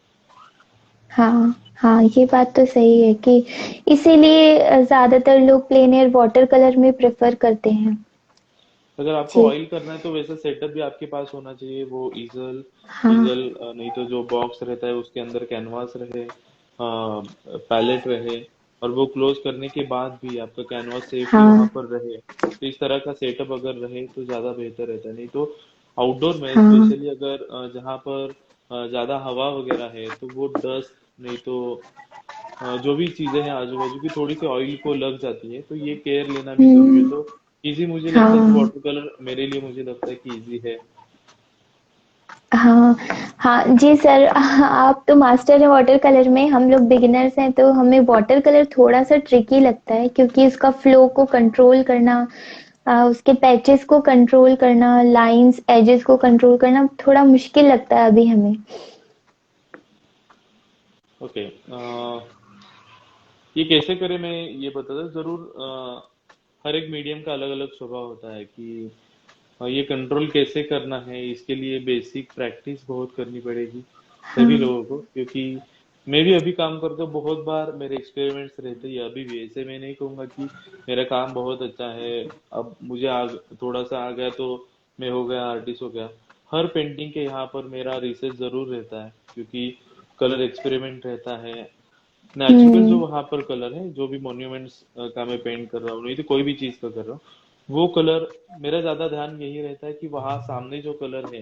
हाँ। हाँ, ये बात तो सही है कि इसीलिए ज्यादातर लोग प्लेन एयर वाटर कलर में प्रेफर करते हैं। अगर आपको जी। ऑयल करना है तो वैसा सेटअप भी आपके पास होना चाहिए, वो इजल, हाँ। इजल नहीं तो जो बॉक्स रहता है उसके अंदर कैनवास रहे, पैलेट रहे, और वो क्लोज करने के बाद भी आपका कैनवास सेफली वहां हाँ। पर रहे। तो इस तरह का सेटअप अगर रहे तो ज्यादा बेहतर रहता है। नहीं तो आउटडोर में हाँ। स्पेशली अगर जहाँ पर ज्यादा हवा वगैरह है, तो वो डस्ट, नहीं तो जो भी चीजें हैं आजू बाजू की, थोड़ी सी ऑयल को लग जाती है, तो ये केयर लेना भी जरूरी है। हम्म। तो इजी मुझे लगता है कि हाँ। वाटर कलर मेरे लिए मुझे लगता है कि इजी है। हाँ। हाँ जी सर। आप तो मास्टर हैं वाटर कलर में, हम लोग बिगिनर्स हैं, तो हमें वाटर कलर थोड़ा सा ट्रिकी लगता है क्योंकि उसका फ्लो को कंट्रोल करना, उसके पैचेस को कंट्रोल करना, लाइंस एजेस को कंट्रोल करना थोड़ा मुश्किल लगता है अभी हमें। ओके, ये कैसे करें मैं ये बताता जरूर। हर एक मीडियम का अलग अलग स्वभाव होता है कि ये कंट्रोल कैसे करना है, इसके लिए बेसिक प्रैक्टिस बहुत करनी पड़ेगी सभी हाँ। लोगों को। क्योंकि मैं भी अभी काम करता हूँ, बहुत बार मेरे एक्सपेरिमेंट्स रहते हैं अभी भी। ऐसे मैं नहीं कहूंगा कि मेरा काम बहुत अच्छा है, अब मुझे थोड़ा सा आ गया तो मैं हो गया आर्टिस्ट हो गया। हर पेंटिंग के यहाँ पर मेरा रिसर्च जरूर रहता है, क्योंकि कलर एक्सपेरिमेंट रहता है। नेचुरल जो हम्म। वहां पर कलर है, जो भी मॉन्यूमेंट्स का मैं पेंट कर रहा हूँ, नहीं तो कोई भी चीज का कर रहा हूँ, वो कलर मेरा ज्यादा ध्यान यही रहता है कि वहां सामने जो कलर है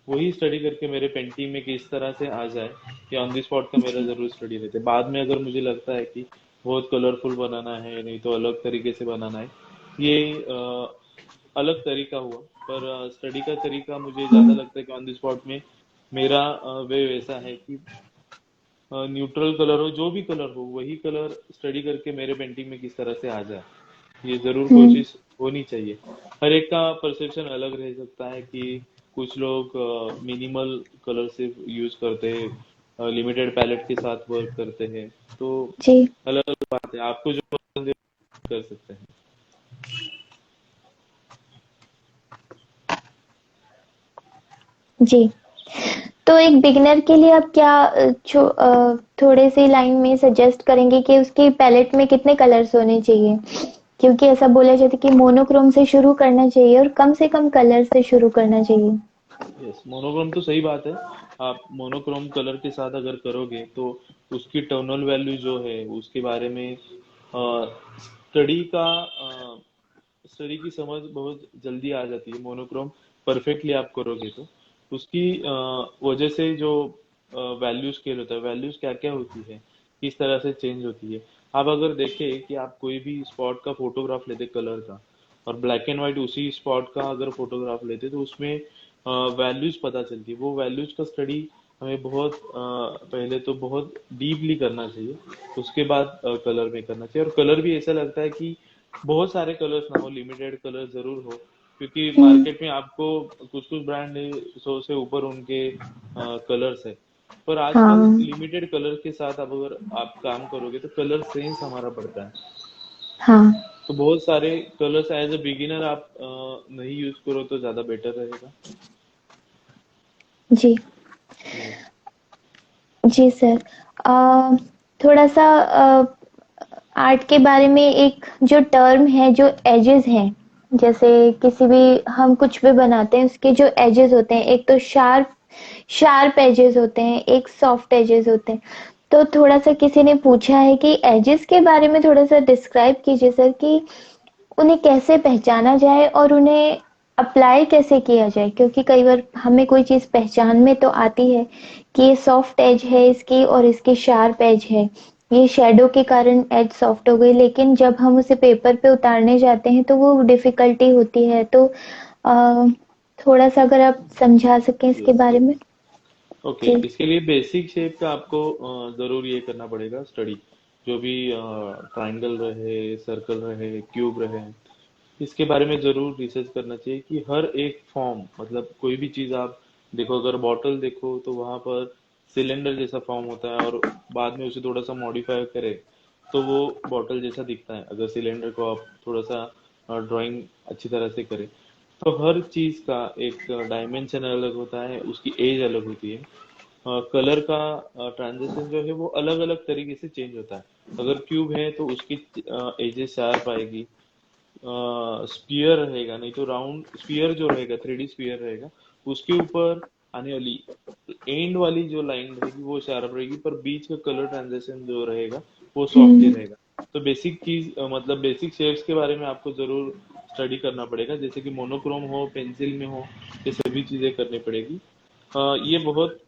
वही स्टडी करके मेरे पेंटिंग में किस तरह से आ जाए। या ऑन द स्पॉट का मेरा जरूर स्टडी रहता है। बाद में अगर मुझे लगता है कि बहुत कलरफुल बनाना है, नहीं तो अलग तरीके से बनाना है, ये अलग तरीका हुआ। पर स्टडी का तरीका मुझे ज्यादा हम्म। लगता है कि ऑन द स्पॉट में मेरा वे वैसा है कि न्यूट्रल कलर हो, जो भी कलर हो, वही कलर स्टडी करके मेरे पेंटिंग में किस तरह से आ जाए। ये जरूर हम्म। कोशिश होनी चाहिए। हर एक का परसेप्शन अलग रह सकता है कि कुछ लोग मिनिमल कलर सिर्फ यूज करते हैं, लिमिटेड पैलेट के साथ वर्क करते हैं। तो जी। अलग अलग बात है, आपको जो पसंद है कर सकते हैं। जी। तो एक बिगिनर के लिए आप क्या थोड़े से लाइन में सजेस्ट करेंगे कि उसकी पैलेट में कितने कलर्स होने चाहिए? क्योंकि ऐसा बोला जाता है कि मोनोक्रोम से शुरू करना चाहिए और कम से कम कलर से शुरू करना चाहिए। यस, मोनोक्रोम तो सही बात है। आप मोनोक्रोम कलर के साथ अगर करोगे तो उसकी टोनल वैल्यू जो है उसके बारे में स्टडी का स्टडी की समझ बहुत जल्दी आ जाती है। मोनोक्रोम परफेक्टली आप करोगे तो उसकी वजह से जो वैल्यू स्केल होता है, वैल्यूज क्या क्या होती है, किस तरह से चेंज होती है। आप अगर देखें कि आप कोई भी स्पॉट का फोटोग्राफ लेते कलर का और ब्लैक एंड व्हाइट उसी स्पॉट का अगर फोटोग्राफ लेते तो उसमें वैल्यूज पता चलती है। वो वैल्यूज का स्टडी हमें बहुत पहले तो बहुत डीपली करना चाहिए, उसके बाद कलर में करना चाहिए। और कलर भी ऐसा लगता है कि बहुत सारे कलर्स ना हो, लिमिटेड कलर जरूर हो, क्योंकि हम्म। मार्केट में आपको कुछ कुछ ब्रांड 100 से ऊपर उनके कलर्स है। पर आजकल हाँ। लिमिटेड कलर के साथ अब अगर आप काम करोगे तो कलर सेंस हमारा बढ़ता है। हाँ। तो बहुत सारे कलर्स एज अ बिगिनर आप नहीं यूज करो तो ज्यादा बेटर रहेगा। जी। यस। जी सर। अ, थोड़ा सा आर्ट के बारे में एक जो टर्म है, जो एजेस हैं, जैसे किसी भी हम कुछ भी बनाते हैं उसके जो एजेस होते हैं, एक तो शार्प शार्प एजेस होते हैं, एक सॉफ्ट एजेस होते हैं। तो थोड़ा सा किसी ने पूछा है कि एजेस के बारे में थोड़ा सा डिस्क्राइब कीजिए सर, कि उन्हें कैसे पहचाना जाए और उन्हें अप्लाई कैसे किया जाए, क्योंकि कई बार हमें कोई चीज पहचान में तो आती है कि ये सॉफ्ट एज है इसकी और इसकी शार्प एज है, ये शेडो के कारण एज सॉफ्ट हो गई, लेकिन जब हम उसे पेपर पे उतारने जाते हैं तो वो डिफिकल्टी होती है। तो अ, थोड़ा सा अगर आप समझा सकें इसके यस बारे यस। में। ओके, जी। इसके लिए बेसिक शेप का आपको जरूर ये करना पड़ेगा स्टडी। जो भी ट्रायंगल रहे, सर्कल रहे, क्यूब रहे, इसके बारे में जरूर रिसर्च करना चाहिए कि हर एक फॉर्म, मतलब कोई भी चीज आप देखो, अगर बॉटल देखो तो वहां पर सिलेंडर जैसा फॉर्म होता है और बाद में उसे थोड़ा सा मॉडिफाई करे तो वो बॉटल जैसा दिखता है, अगर सिलेंडर को आप थोड़ा सा ड्राइंग अच्छी तरह से करें। तो हर चीज का एक डायमेंशन अलग होता है, उसकी एज अलग होती है। कलर का ट्रांजिशन जो है वो अलग अलग तरीके से चेंज होता है। अगर क्यूब है तो उसकी एजेस शार्प आएगी। स्पीयर रहेगा, नहीं तो राउंड स्पीयर जो रहेगा, 3D स्पीयर रहेगा, उसके ऊपर आने वाली एंड वाली जो लाइन रहेगी वो शार्प रहेगी, पर बीच का कलर ट्रांजिशन जो रहेगा वो सॉफ्टली हम्म। रहेगा। तो बेसिक चीज मतलब बेसिक शेप्स के बारे में आपको जरूर स्टडी करना पड़ेगा, जैसे कि मोनोक्रोम हो, पेंसिल में हो, ये सभी चीजें करनी पड़ेगी। ये बहुत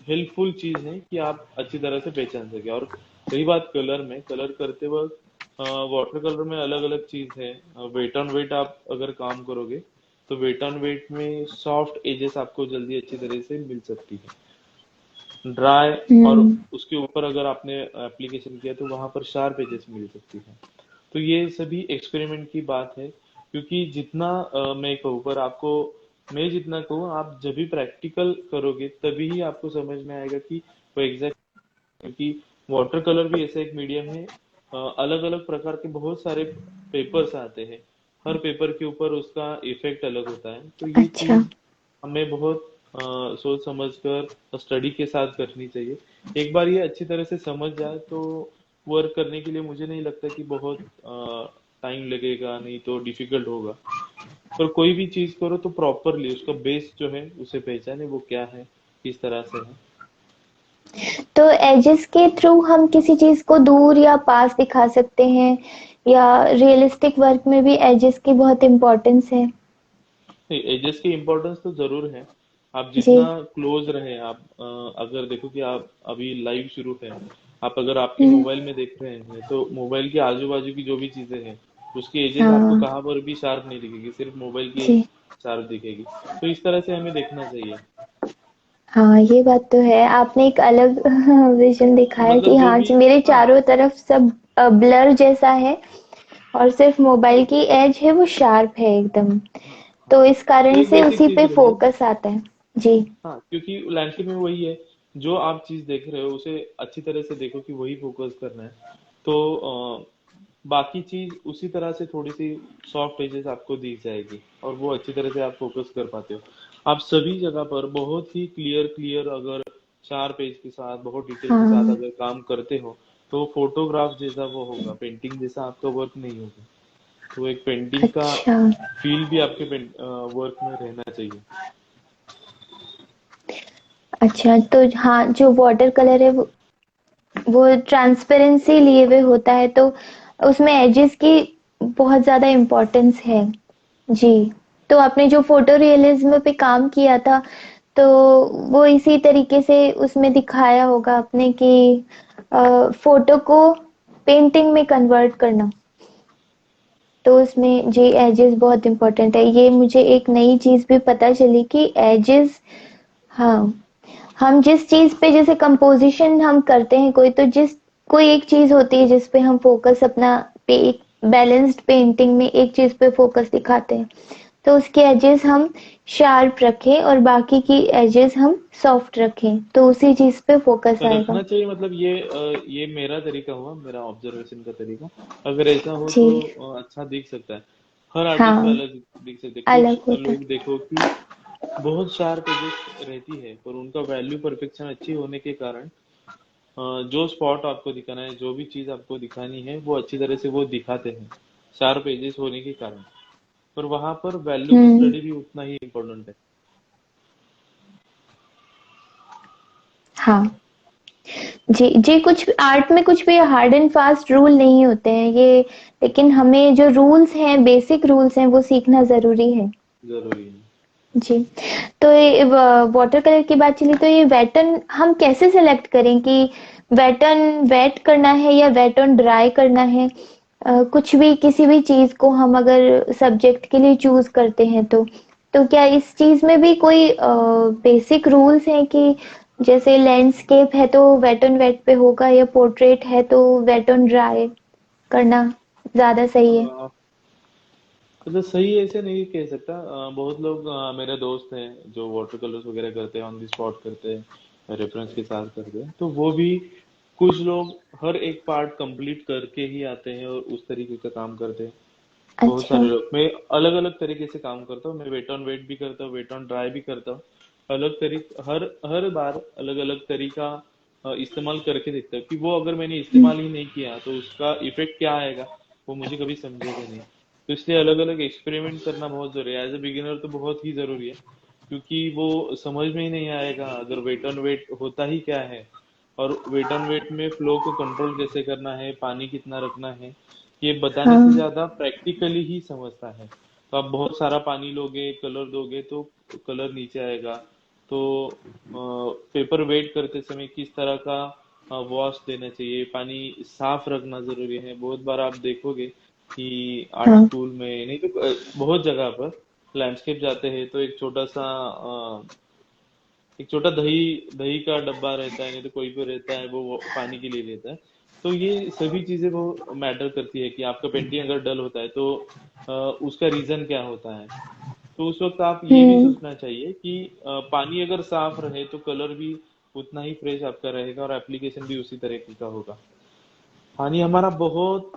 हेल्पफुल चीज है कि आप अच्छी तरह से पहचान सके। और रही बात कलर में, कलर करते वक्त वाटर कलर में अलग अलग चीज है। वेट ऑन वेट आप अगर काम करोगे तो वेट ऑन वेट में सॉफ्ट एजेस आपको जल्दी अच्छी तरह से मिल सकती है। ड्राई और हम्म। उसके ऊपर अगर आपने एप्लीकेशन किया तो वहां पर शार्प एजेस मिल सकती है। तो ये सभी एक्सपेरिमेंट की बात है, क्योंकि जितना मैं कहूँ, पर आपको मैं जितना कहूँ, आप जब भी प्रैक्टिकल करोगे तभी ही आपको समझ में आएगा कि वो एग्जैक्ट। क्योंकि वाटर कलर भी ऐसा एक मीडियम है, अलग अलग प्रकार के बहुत सारे पेपर्स आते हैं, हर पेपर के ऊपर उसका इफेक्ट अलग होता है। तो ये अच्छा। चीज हमें बहुत सोच समझ कर स्टडी के साथ करनी चाहिए। एक बार ये अच्छी तरह से समझ जाए तो वर्क करने के लिए मुझे नहीं लगता कि बहुत टाइम लगेगा, नहीं तो डिफिकल्ट होगा। पर कोई भी चीज करो तो प्रॉपरली उसका बेस जो है उसे पहचाने, वो क्या है, किस तरह से है। तो एजेस के थ्रू हम किसी चीज को दूर या पास दिखा सकते हैं, या रियलिस्टिक वर्क में भी एजेस की बहुत इम्पोर्टेंस है? नहीं, एजेस की इम्पोर्टेंस तो जरूर है। आप जी। जितना क्लोज रहे, आप अगर देखो कि आप अभी लाइव शुरू है, आप अगर आपके हम्म। मोबाइल में देख रहे हैं तो मोबाइल के आजू बाजू की जो भी चीजें हैं उसकी एजेस आपको हाँ। कहाँ पर भी शार्प नहीं दिखेगी, सिर्फ मोबाइल की एज जी। शार्प दिखेगी। तो इस तरह से हमें देखना चाहिए। हाँ, ये बात तो है, आपने एक अलग विजन दिखाया कि मतलब जो हाँ भी, जी, मेरे हाँ, चारों तरफ सब ब्लर जैसा है और सिर्फ मोबाइल की एज है वो शार्प है एकदम, हाँ हाँ। तो इस तो कारण एक से बेसिक उसी चीज पे रही है। फोकस आता है। जी। हाँ, क्योंकि लैंडस्केप में वही है, जो आप चीज देख रहे हो उसे अच्छी तरह से देखो कि वही फोकस करना है। तो बाकी चीज उसी तरह से थोड़ी सी सॉफ्ट एजेस आपको दिख जाएगी और वो अच्छी तरह से आप फोकस कर पाते हो। आप सभी जगह पर बहुत ही क्लियर क्लियर अगर 4 पेज के साथ बहुत डिटेल के साथ हाँ। अगर काम करते हो तो फोटोग्राफ जैसा वो होगा, पेंटिंग जैसा आपका वर्क नहीं होगा। तो एक पेंटिंग का अच्छा। फील भी आपके वर्क में रहना चाहिए। अच्छा, तो हाँ, जो वाटर कलर है वो ट्रांसपेरेंसी लिए हुए होता है, तो उसमें एजेस की बहुत ज्यादा इम्पोर्टेंस है। जी। तो आपने जो फोटो रियलिज्म पे काम किया था, तो वो इसी तरीके से उसमें दिखाया होगा आपने कि फोटो को पेंटिंग में कन्वर्ट करना, तो उसमें जी एजेस बहुत इम्पोर्टेंट है। ये मुझे एक नई चीज भी पता चली कि एजेस, हाँ, हम जिस चीज पे जैसे कंपोजिशन हम करते हैं कोई, तो जिस कोई एक चीज होती है जिस पे हम फोकस अपना पे एक बैलेंस्ड पेंटिंग में एक चीज पे फोकस दिखाते हैं, तो उसके एजेस हम शार्प रखें और बाकी की एजेस हम सॉफ्ट रखें, तो उसी चीज पे फोकस आएगा। रखना चाहिए, मतलब ये मेरा तरीका हुआ, मेरा ऑब्जर्वेशन का तरीका। अगर ऐसा हो जी। तो अच्छा दिख सकता है। हर आर्टिस्ट पे हाँ, अलग दिख सकते हैं। कुछ अलग होता है। लोग देखो कि बहुत शार्प एजेस रहती है पर उनका वैल्यू परफेक्शन अच्छी होने के कारण जो स्पॉट आपको दिखाना है, जो भी चीज आपको दिखानी है वो अच्छी तरह से वो दिखाते हैं, शार्प एजेस होने के कारण। पर वहां पर वैल्यू का हम्म। स्टडी भी उतना ही इम्पोर्टेंट है। हाँ। जी जी, कुछ आर्ट में कुछ भी हार्ड एंड फास्ट रूल नहीं होते हैं ये, लेकिन हमें जो रूल्स हैं, बेसिक रूल्स हैं, वो सीखना जरूरी है। जरूरी है। जी। तो ये वाटर कलर की बात चली, तो ये वेटन हम कैसे सेलेक्ट करें कि वेटन वेट करना है या वेटन ड्राई करना है? कुछ भी किसी भी चीज को हम अगर सब्जेक्ट के लिए चूज करते हैं, तो क्या इस चीज में भी कोई बेसिक रूल्स हैं कि जैसे लैंडस्केप है तो वेट ऑन वेट पे होगा, या पोर्ट्रेट है तो वेट ऑन ड्राई करना ज्यादा सही है? अ, मतलब सही ऐसे नहीं कह सकता। बहुत लोग मेरे दोस्त हैं जो वाटर कलर्स वगैरह करते हैं, ऑन द स्पॉट करते हैं, रेफरेंस के साथ करते हैं, तो वो भी कुछ लोग हर एक पार्ट कंप्लीट करके ही आते हैं और उस तरीके का काम करते हैं। बहुत अच्छा। सारे लोग, मैं अलग अलग तरीके से काम करता हूँ। मैं वेट ऑन वेट भी करता हूँ, वेट ऑन ड्राई भी करता हूँ। अलग तरीक हर हर बार अलग अलग तरीका इस्तेमाल करके देखता हूँ कि वो अगर मैंने हम्म। इस्तेमाल ही नहीं किया तो उसका इफेक्ट क्या आएगा, वो मुझे कभी समझेगा नहीं। तो इसलिए अलग अलग एक्सपेरिमेंट करना बहुत जरूरी है। एज ए बिगिनर तो बहुत ही जरूरी है, क्योंकि वो समझ में ही नहीं आएगा अगर वेट ऑन वेट होता ही क्या है, और वेट ऑन वेट में फ्लो को कंट्रोल कैसे करना है, पानी कितना रखना है, ये बताने से हाँ। ज्यादा प्रैक्टिकली ही समझता है। तो आप बहुत सारा पानी लोगे, कलर दोगे तो कलर नीचे आएगा। तो पेपर वेट करते समय किस तरह का वॉश देना चाहिए, पानी साफ रखना जरूरी है। बहुत बार आप देखोगे कि आर्ट हाँ। स्कूल में नहीं तो बहुत जगह पर लैंडस्केप जाते हैं तो एक छोटा दही दही का डब्बा रहता है, नहीं तो कोई भी रहता है वो पानी के लिए रहता है। तो ये सभी चीजें वो मैटर करती है कि आपका पेंटिंग अगर डल होता है तो उसका रीजन क्या होता है। तो उस वक्त आप ये भी हम्म। सोचना चाहिए कि पानी अगर साफ रहे तो कलर भी उतना ही फ्रेश आपका रहेगा और एप्लीकेशन भी उसी तरीके का होगा। पानी हमारा बहुत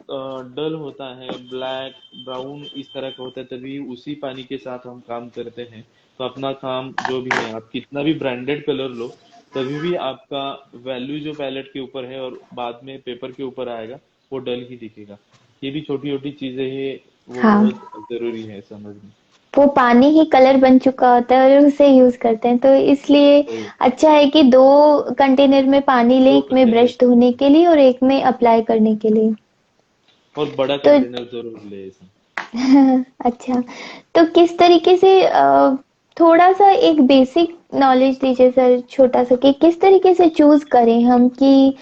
डल होता है, ब्लैक ब्राउन इस तरह का होता है, तभी उसी पानी के साथ हम काम करते हैं। तो अपना काम जो भी है, आप कितना भी ब्रांडेड कलर लो, तभी भी आपका वैल्यू जो पैलेट के ऊपर है और बाद में पेपर के ऊपर आएगा वो डल ही दिखेगा। ये भी छोटी छोटी चीजें हैं, वो हाँ, बहुत जरूरी है समझनी। वो पानी ही कलर बन चुका होता है और उसे यूज करते हैं, तो इसलिए वही, अच्छा है कि दो कंटेनर में पानी ले, दो एक में कंटेनर ब्रश धोने के लिए और एक में अप्लाई करने के लिए। और बड़ा तो कंटेनर जरूर ले इसे। अच्छा, तो किस तरीके से थोड़ा सा एक बेसिक नॉलेज दीजिए सर, छोटा सा, कि किस तरीके से चूज करें हम कि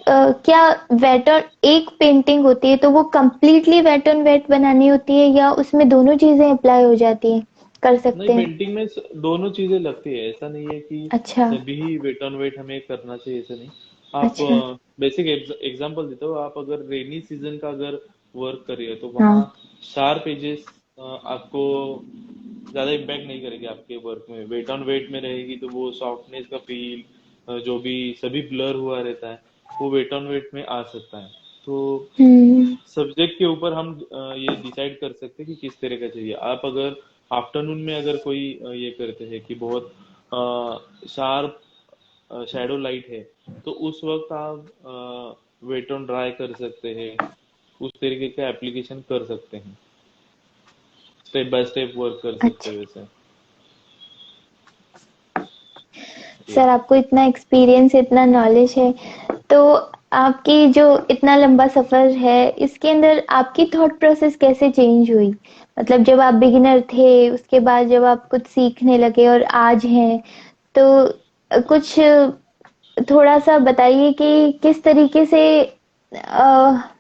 क्या वेट और एक पेंटिंग होती है तो वो कंप्लीटली वेट ऑन वेट बनानी होती है, या उसमें दोनों चीजें अप्लाई हो जाती हैं, कर नहीं, सकते हैं? पेंटिंग में दोनों चीजें लगती है। ऐसा नहीं है कि अच्छा। तभी ही वेट ऑन वेट हमें करना चाहिए, ऐसा नहीं। आप अच्छा। बेसिक एग्जांपल देता हूँ। आप अगर रेनी सीजन का अगर वर्क कर रही है, तो वहाँ हाँ। शार्प एजेस आपको ज्यादा इम्पैक्ट नहीं करेगी आपके वर्क में। वेट ऑन वेट में रहेगी तो वो सॉफ्टनेस का फील जो भी सभी ब्लर हुआ रहता है वो वेट ऑन वेट में आ सकता है। तो हम्म। सब्जेक्ट के ऊपर हम ये डिसाइड कर सकते हैं कि किस तरह का चाहिए। आप अगर आफ्टरनून में अगर कोई ये करते हैं कि बहुत शार्प शैडो लाइट है, तो उस वक्त आप वेट ऑन ड्राई कर सकते हैं, उस तरीके का एप्लीकेशन कर सकते हैं, स्टेप बाय स्टेप वर्क कर सकते अच्छा हैं वैसे। जी। सर, आपको इतना एक्सपीरियंस, इतना नॉलेज है, तो आपकी जो इतना लंबा सफर है, इसके अंदर आपकी थॉट प्रोसेस कैसे चेंज हुई? मतलब जब आप बिगिनर थे, उसके बाद जब आप कुछ सीखने लगे और आज हैं, तो कुछ थोड़ा सा बताइए कि किस तरीके से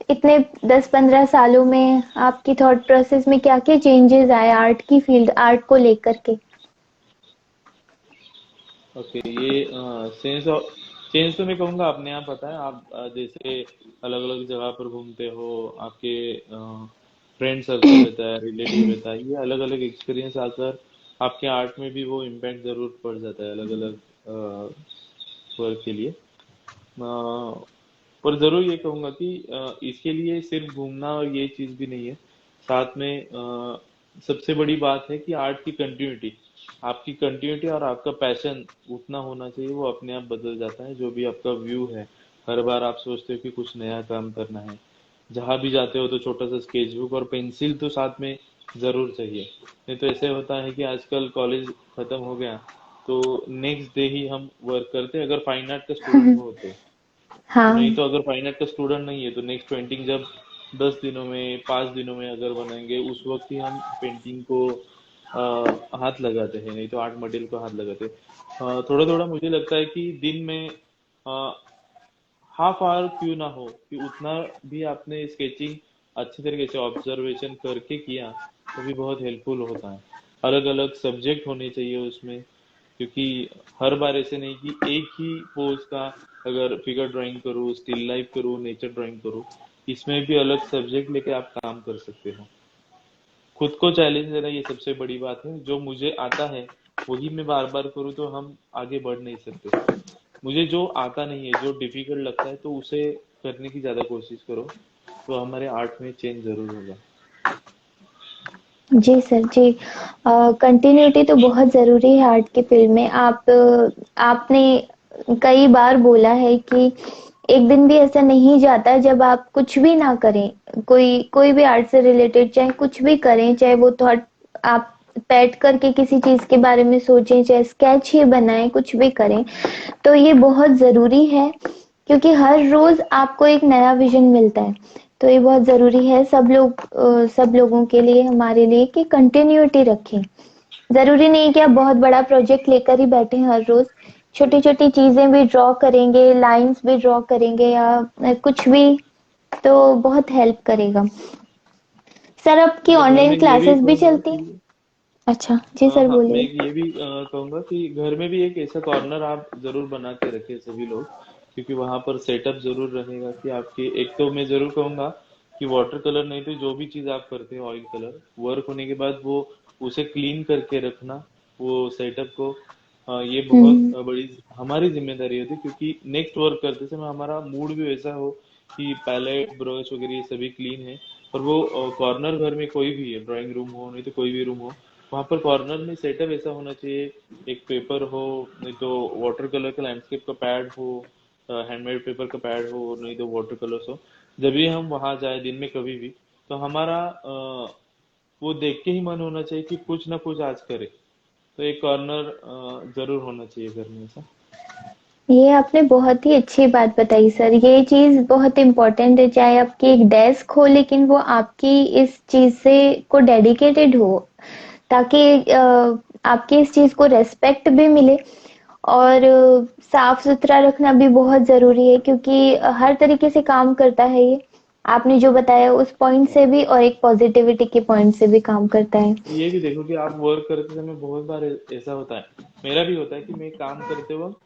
इतने 10-15 सालों में आपकी थॉट प्रोसेस में क्या क्या चेंजेस आए आर्ट की फील्ड, आर्ट को लेकर के। ओके, ये चेंज चेंज तो मैं कहूँगा अपने आप पता है। आप जैसे अलग अलग जगह पर घूमते हो, आपके फ्रेंड सर्कल रहता है, रिलेटिव रहता है, ये अलग अलग एक्सपीरियंस आकर आपके आर्ट में भी वो इम्पैक्ट जरूर पड़ जाता है अलग अलग वर्क के लिए। पर जरूर ये कहूंगा कि इसके लिए सिर्फ घूमना और ये चीज भी नहीं है, साथ में सबसे बड़ी बात है कि आर्ट की कंटिन्यूटी, आपकी कंटिन्यूटी और आपका पैशन उतना होना चाहिए, वो अपने आप बदल जाता है। जो भी आपका व्यू है, हर बार आप सोचते हो कि कुछ नया काम करना है, जहां भी जाते हो तो छोटा सा स्केचबुक और पेंसिल तो साथ में जरूर चाहिए। नहीं तो ऐसे होता है कि आजकल कॉलेज खत्म हो गया तो नेक्स्ट डे ही हम वर्क करते हैं, अगर फाइन आर्ट का स्टूडेंट हो तो। नहीं हाँ। तो अगर फाइन आर्ट का स्टूडेंट नहीं है तो नेक्स्ट पेंटिंग जब 10 दिनों में 5 दिनों में अगर बनाएंगे, उस वक्त ही हम पेंटिंग को हाथ लगाते हैं, नहीं तो आर्ट मटेरियल को हाथ लगाते हैं। थोड़ा थोड़ा मुझे लगता है कि दिन में हाफ आवर क्यों ना हो, कि उतना भी आपने स्केचिंग अच्छी तरीके से ऑब्जर्वेशन करके किया तो भी बहुत हेल्पफुल होता है। अलग अलग सब्जेक्ट होने चाहिए उसमें, क्योंकि हर बार ऐसे नहीं कि एक ही पोज का अगर फिगर ड्राइंग करो, स्टिल लाइफ करो, नेचर ड्राइंग करो, इसमें भी अलग सब्जेक्ट लेके आप काम कर सकते हो। खुद को चैलेंज देना ये सबसे बड़ी बात है। जो मुझे आता है वही मैं बार बार करूँ तो हम आगे बढ़ नहीं सकते। मुझे जो आता नहीं है, जो डिफिकल्ट लगता है, तो उसे करने की ज्यादा कोशिश करो, तो हमारे आर्ट में चेंज जरूर होगा। जी सर, जी। कंटिन्यूटी तो बहुत ज़रूरी है आर्ट की फील्ड में। आपने कई बार बोला है कि एक दिन भी ऐसा नहीं जाता जब आप कुछ भी ना करें, कोई कोई भी आर्ट से रिलेटेड चाहे कुछ भी करें, चाहे वो थॉट आप बैठ करके किसी चीज़ के बारे में सोचें, चाहे स्केच ही बनाएं, कुछ भी करें, तो ये बहुत ज़रूरी है, क्योंकि हर रोज़ आपको एक नया विज़न मिलता है। तो ये बहुत ज़रूरी है सब लोगों के लिए, हमारे लिए, कि कंटिन्यूटी रखें। ज़रूरी नहीं कि आप बहुत बड़ा प्रोजेक्ट लेकर ही बैठे हर रोज़। छोटी-छोटी चीज़ें भी ड्रॉ करेंगे, लाइन्स भी ड्रॉ करेंगे या कुछ भी, तो बहुत हेल्प करेगा। सर, आपकी और घर में ऑनलाइन ये भी क्लासेस भी कहूंगा चलती हैं? कि अच्छा, जी सर हाँ, मैं बोलिए। ये भी कहूंगा कि घर में भी एक ऐसा कॉर्नर आप जरूर बना के रखें सभी लोग, क्योंकि वहां पर सेटअप जरूर रहेगा कि आपके, एक तो मैं जरूर कहूंगा कि वाटर कलर नहीं तो जो भी चीज आप करते हो, ऑयल कलर वर्क होने के बाद वो उसे क्लीन करके रखना, वो सेटअप को। ये बहुत हुँ, बड़ी हमारी जिम्मेदारी होती है, क्योंकि नेक्स्ट वर्क करते समय हमारा मूड भी वैसा हो कि पैलेट ब्रश वगैरह ये सभी क्लीन है। और वो कॉर्नर घर में कोई भी है, ड्राइंग रूम हो नहीं तो कोई भी रूम हो, वहां पर कॉर्नर में सेटअप ऐसा होना चाहिए, एक पेपर हो, नहीं तो वाटर कलर का लैंडस्केप का पैड हो, हैंडमेड पेपर का पैड हो, नहीं तो वाटर कलर्स हो। जब भी हम वहां जाए दिन में कभी भी, तो हमारा वो देख के ही मन होना चाहिए कि कुछ ना कुछ आज करे। तो एक कॉर्नर जरूर होना चाहिए घर में ऐसा। ये आपने बहुत ही अच्छी बात बताई सर। ये चीज़ बहुत इम्पोर्टेंट है, चाहे आपकी एक डेस्क हो, लेकिन वो आपकी इस चीज़ से को डेडिकेटेड हो, ताकि आपकी इस चीज़ को रेस्पेक्ट भी मिले। और साफ सुथरा रखना भी बहुत ज़रूरी है, क्योंकि हर तरीके से काम करता है ये। आपने जो बताया उस पॉइंट से भी, और एक पॉजिटिविटी के पॉइंट से भी काम करता है। ये भी देखो कि आप वर्क करते समय बहुत बार ऐसा होता है, मेरा भी होता है कि मैं काम करते वक्त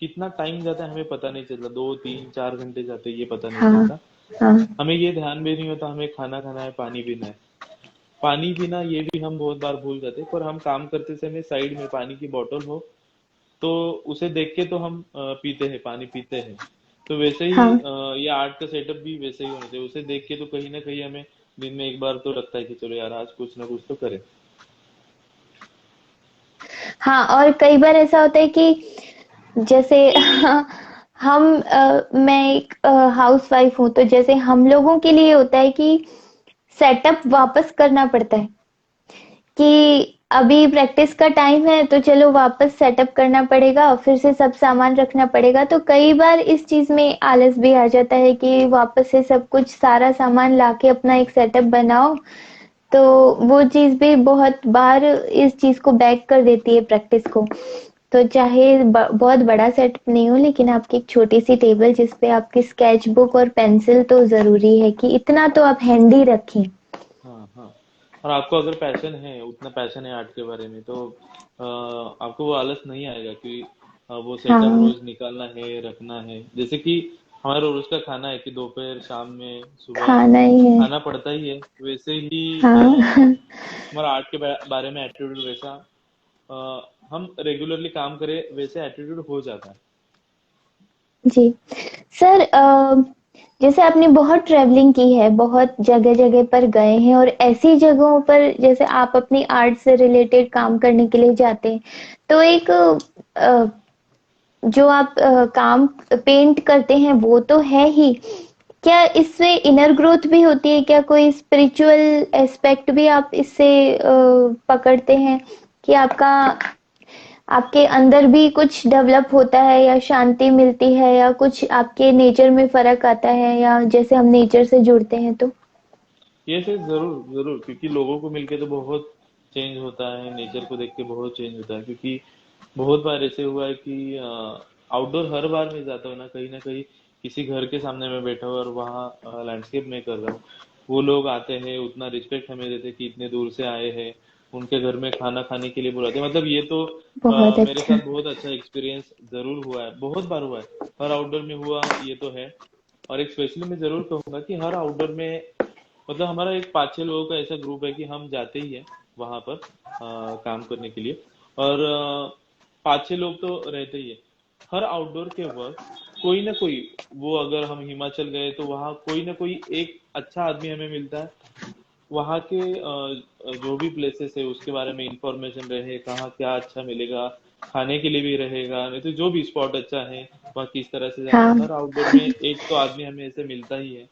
कितना टाइम जाता है हमें पता नहीं चलता, 2 3 4 घंटे जाते हैं ये पता नहीं हाँ। चलता। हाँ हमें ये ध्यान भी नहीं होता हमें खाना खाना है, पानी पीना है। पानी पीना ये भी हम बहुत बार भूल जाते हैं, पर हम काम करते समय साइड में पानी की बोतल हो तो उसे देख के तो हम पीते हैं, पानी पीते हैं। तो वैसे ही हाँ ये आर्ट का सेटअप भी वैसे ही होना चाहिए, उसे देख के तो कहीं ना कहीं हमें दिन में एक बार तो लगता है कि चलो यार आज कुछ ना कुछ तो करें। हाँ। और कई बार ऐसा होता है कि जैसे मैं एक हाउस वाइफ हूँ, तो जैसे हम लोगों के लिए होता है कि सेटअप वापस करना पड़ता है कि अभी प्रैक्टिस का टाइम है तो चलो वापस सेटअप करना पड़ेगा, फिर से सब सामान रखना पड़ेगा। तो कई बार इस चीज में आलस भी आ जाता है कि वापस से सब कुछ सारा सामान लाके अपना एक सेटअप बनाओ। तो वो चीज भी बहुत बार इस चीज को बैक कर देती है प्रैक्टिस को। तो चाहे बहुत बड़ा सेटअप नहीं हो, लेकिन आपकी एक छोटी सी टेबल जिसपे आपकी स्केच बुक और पेंसिल तो जरूरी है कि इतना तो आप हैंडी रखें। हाँ हाँ। और आपको अगर पैशन है, उतना पैशन है आर्ट के बारे में, तो आपको वो आलस नहीं आएगा कि वो सेटअप हाँ, रोज निकालना है, रखना है। जैसे कि हमारा रोज का खाना है कि दोपहर, शाम में, सुबह खाना ही है। खाना पड़ता ही है, वैसे ही हाँ हमारा आर्ट के बारे में एटीट्यूड वैसा, हम रेगुलरली काम करें वैसे एटीट्यूड हो जाता है। जी। सर, जैसे आपने बहुत ट्रैवलिंग की है, बहुत जगह जगह पर गए हैं, और ऐसी जगहों पर जैसे आप अपनी आर्ट से रिलेटेड काम करने के लिए जाते हैं, तो एक जो आप काम पेंट करते हैं वो तो है ही, क्या इससे इनर ग्रोथ भी होती है? क्या कोई स्पिरिचुअल एस्पेक्ट भी आप इससे पकड़ते हैं कि आपका आपके अंदर भी कुछ डेवलप होता है, या शांति मिलती है, या कुछ आपके नेचर में फर्क आता है, या जैसे हम नेचर से जुड़ते हैं तो? ये चीज जरूर जरूर, क्योंकि लोगों को मिलके तो बहुत चेंज होता है, नेचर को देख के बहुत चेंज होता है। क्योंकि बहुत बार ऐसे हुआ है कि आउटडोर हर बार मैं जाता हूँ ना कहीं किसी घर के सामने मैं बैठा हूँ और वहाँ लैंडस्केप में कर रहा हूँ, वो लोग आते हैं, उतना रिस्पेक्ट हमें देते हैं कि इतने दूर से आए हैं, उनके घर में खाना खाने के लिए बुलाते हैं। मतलब ये तो बहुत मेरे अच्छा। साथ बहुत अच्छा एक्सपीरियंस जरूर हुआ है, बहुत बार हुआ है, हर आउटडोर में हुआ ये तो है। और एक स्पेशली मैं जरूर कहूंगा कि हर आउटडोर में, मतलब हमारा एक 5-6 लोगों का ऐसा ग्रुप है कि हम जाते ही है वहां पर काम करने के लिए। और 5-6 लोग तो रहते ही है हर आउटडोर के वक्त, कोई ना कोई, वो अगर हम हिमाचल गए तो वहाँ कोई ना कोई एक अच्छा आदमी हमें मिलता है, वहाँ के जो भी प्लेसेस है उसके बारे में इंफॉर्मेशन रहे, कहाँ क्या अच्छा मिलेगा, खाने के लिए भी रहेगा, नहीं तो जो भी स्पॉट अच्छा है वहाँ किस तरह से जाना है, हाँ हर आउटडोर में एक तो आदमी हमें ऐसे मिलता ही है।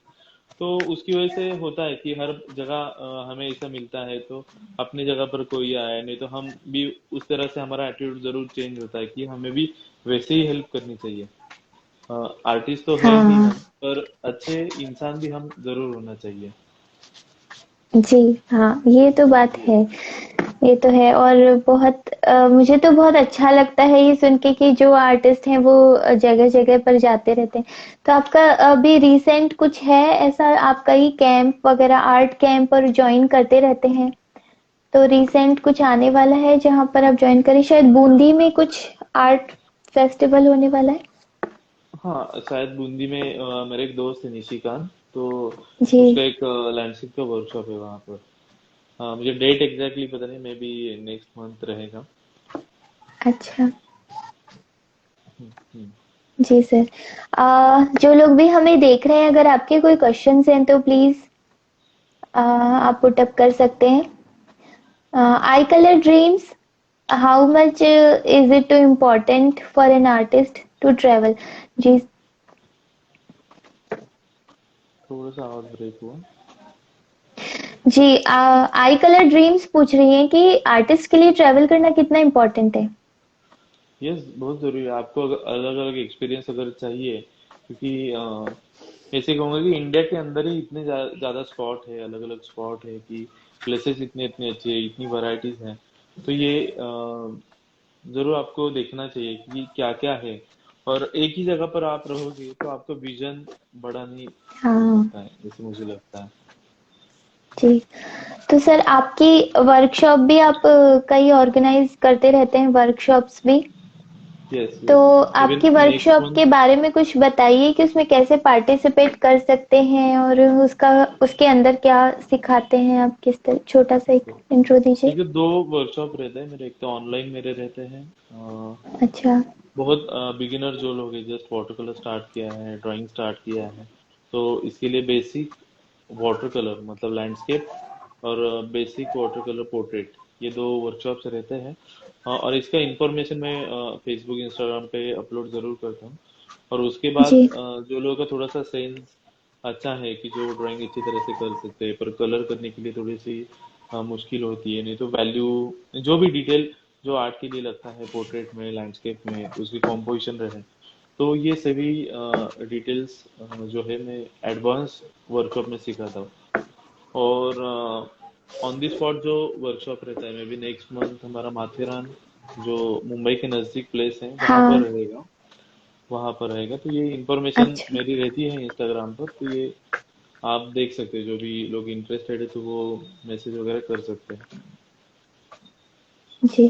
तो उसकी वजह से होता है कि हर जगह हमें ऐसा मिलता है, तो अपनी जगह पर कोई आया नहीं तो हम भी उस तरह से हमारा एटीट्यूड जरूर चेंज होता है कि हमें भी वैसे ही हेल्प करनी चाहिए। आर्टिस्ट तो है ही हाँ। हम, पर अच्छे इंसान भी हम जरूर होना चाहिए। जी हाँ, ये तो बात जी। है। ये तो है। और बहुत मुझे तो बहुत अच्छा लगता है ये सुन के कि जो आर्टिस्ट हैं वो जगह जगह पर जाते रहते हैं। तो आपका अभी रिसेंट कुछ है ऐसा, आप कहीं कैंप वगैरह, आर्ट कैंप और ज्वाइन करते रहते हैं? तो रिसेंट कुछ आने वाला है जहाँ पर आप ज्वाइन करें? शायद बूंदी में कुछ आर्ट फेस्टिवल होने वाला है। हाँ शायद बूंदी में मेरे एक दोस्त है निशिकांत, तो उसका जी। एक लैंडस्केप का वर्कशॉप है वहाँ पर। मुझे डेट एग्जैक्टली पता नहीं, मे बी नेक्स्ट मंथ रहेगा। अच्छा। हम्म। जी सर। जो लोग भी हमें देख रहे हैं, अगर आपके कोई क्वेश्चंस हैं तो प्लीज आप पुटअप कर सकते हैं। I colour dreams, how much is it too important for an artist to travel? जी। थोड़ा सा आवाज ब्रेक हुआ। जी, आई कलर ड्रीम्स पूछ रही हैं कि आर्टिस्ट के लिए ट्रेवल करना कितना इम्पोर्टेंट है। यस, बहुत जरूरी है। आपको अगर अलग अलग एक्सपीरियंस अगर चाहिए, क्योंकि ऐसे कहूंगा कि इंडिया के अंदर ही इतने ज्यादा स्पॉट है, अलग अलग स्पॉट है कि प्लेसेस इतने इतने अच्छे हैं, इतनी वैरायटीज हैं। तो ये जरूर आपको देखना चाहिए कि क्या क्या है। और एक ही जगह पर आप रहोगे तो आपका विजन बड़ा नहीं हो हाँ सकता है, जैसे मुझे लगता है। जी। तो सर, आपकी वर्कशॉप भी आप कहीं ऑर्गेनाइज करते रहते हैं, वर्कशॉप्स भी? यस तो यस। इवन आपकी नेक्स्ट वर्कशॉप के मंथ। बारे में कुछ बताइए कि उसमें कैसे पार्टिसिपेट कर सकते हैं और उसका उसके अंदर क्या सिखाते हैं आप, किस तरह, छोटा सा एक इंट्रो दीजिए। देखिए, दो वर्कशॉप रहते हैं मेरे। एक तो ऑनलाइन मेरे रहते हैं। अच्छा। बहुत बिगिनर जो लोग हैं, जस्ट वाटर कलर स्टार्ट किया है, ड्राइंग स्टार्ट किया है, तो इसके लिए बेसिक वाटर कलर मतलब लैंडस्केप और बेसिक वाटर कलर पोर्ट्रेट, ये दो वर्कशॉप्स रहते हैं। और इसका इंफॉर्मेशन मैं फेसबुक इंस्टाग्राम पे अपलोड ज़रूर करता हूँ। और उसके बाद जी। जो लोगों का थोड़ा सा सेंस अच्छा है कि जो ड्राइंग अच्छी तरह से कर सकते हैं, पर कलर करने के लिए थोड़ी सी मुश्किल होती है, नहीं तो वैल्यू जो भी डिटेल जो आर्ट के लिए लगता है, पोर्ट्रेट में, लैंडस्केप में, उसकी कॉम्पोजिशन रहे, तो ये सभी डिटेल्स जो है मैं एडवांस वर्कशॉप में सिखाता हूँ। और ऑन द स्पॉट जो वर्कशॉप रहता है, मे बी नेक्स्ट मंथ हमारा माथेरान जो मुंबई के नज़दीक प्लेस है वहाँ पर हाँ। रहेगा। वहाँ पर रहेगा, तो ये इंफॉर्मेशन अच्छा। मेरी रहती है इंस्टाग्राम पर, तो ये आप देख सकते हैं। जो भी लोग इंटरेस्टेड है तो वो मैसेज वगैरह कर सकते हैं। जी।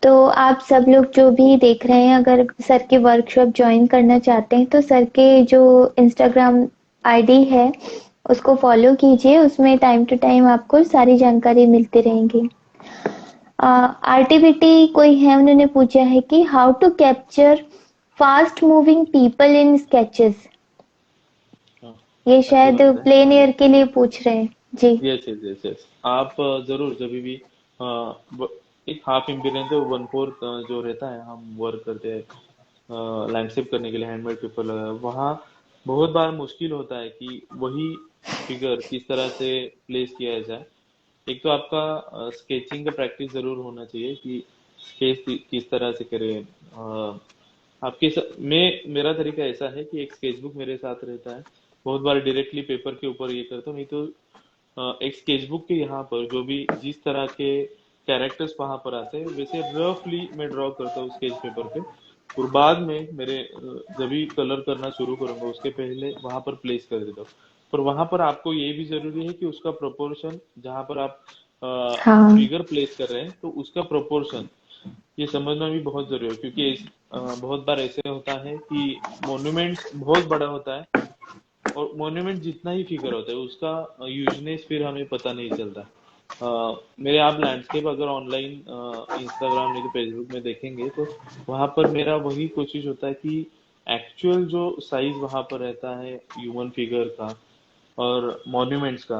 तो आप सब लोग जो भी देख रहे हैं, अगर सर के वर्कशॉप ज्वाइन करना चाहते हैं तो सर के जो इंस्टाग्राम आईडी है उसको फॉलो कीजिए, उसमें टाइम टू टाइम आपको सारी जानकारी मिलती रहेंगी। आरटीबीटी कोई है, उन्होंने पूछा है कि how to capture fast moving people in sketches. हाँ, ये अच्छी शायद बात है। प्लेन अगर एयर के लिए पूछ रहे हैं। जी। यस यस यस यस, आप जरूर जब भी एक हाफ इम्पीरियंस है, वन फोर्थ जो रहता है, हम वर्क करते हैं लैंडस्केप करने के लिए, हैंडमेड पेपर लगा, वहाँ बहुत बार मुश्किल होता है कि वही फिगर किस तरह से प्लेस किया जाए। एक तो आपका स्केचिंग का प्रैक्टिस जरूर होना चाहिए कि स्केच किस तरह से करें। मेरा तरीका ऐसा है कि एक स्केचबुक मेरे साथ रहता है। बहुत बार डायरेक्टली पेपर के ऊपर ये करता हूँ, नहीं तो एक स्केचबुक के यहाँ पर जो भी जिस तरह के कैरेक्टर्स वहां पर आते हैं, वैसे रफली मैं ड्रॉ करता हूँ स्केच पेपर पे। और बाद में मेरे जब भी कलर करना शुरू करूंगा उसके पहले वहां पर प्लेस कर देता हूँ। पर वहां पर आपको ये भी जरूरी है कि उसका प्रोपोर्शन, जहां पर आप हाँ। फिगर प्लेस कर रहे हैं, तो उसका प्रोपोर्शन ये समझना भी बहुत जरूरी है। क्योंकि बहुत बार ऐसे होता है कि मोन्यूमेंट्स बहुत बड़ा होता है, और मॉन्यूमेंट जितना ही फिगर होता है उसका यूजनेस फिर हमें पता नहीं चलता। मेरे आप लैंडस्केप अगर ऑनलाइन इंस्टाग्राम नहीं तो फेसबुक में देखेंगे, तो वहां पर मेरा वही कोशिश होता है कि एक्चुअल जो साइज वहां पर रहता है ह्यूमन फिगर का और मॉन्यूमेंट्स का,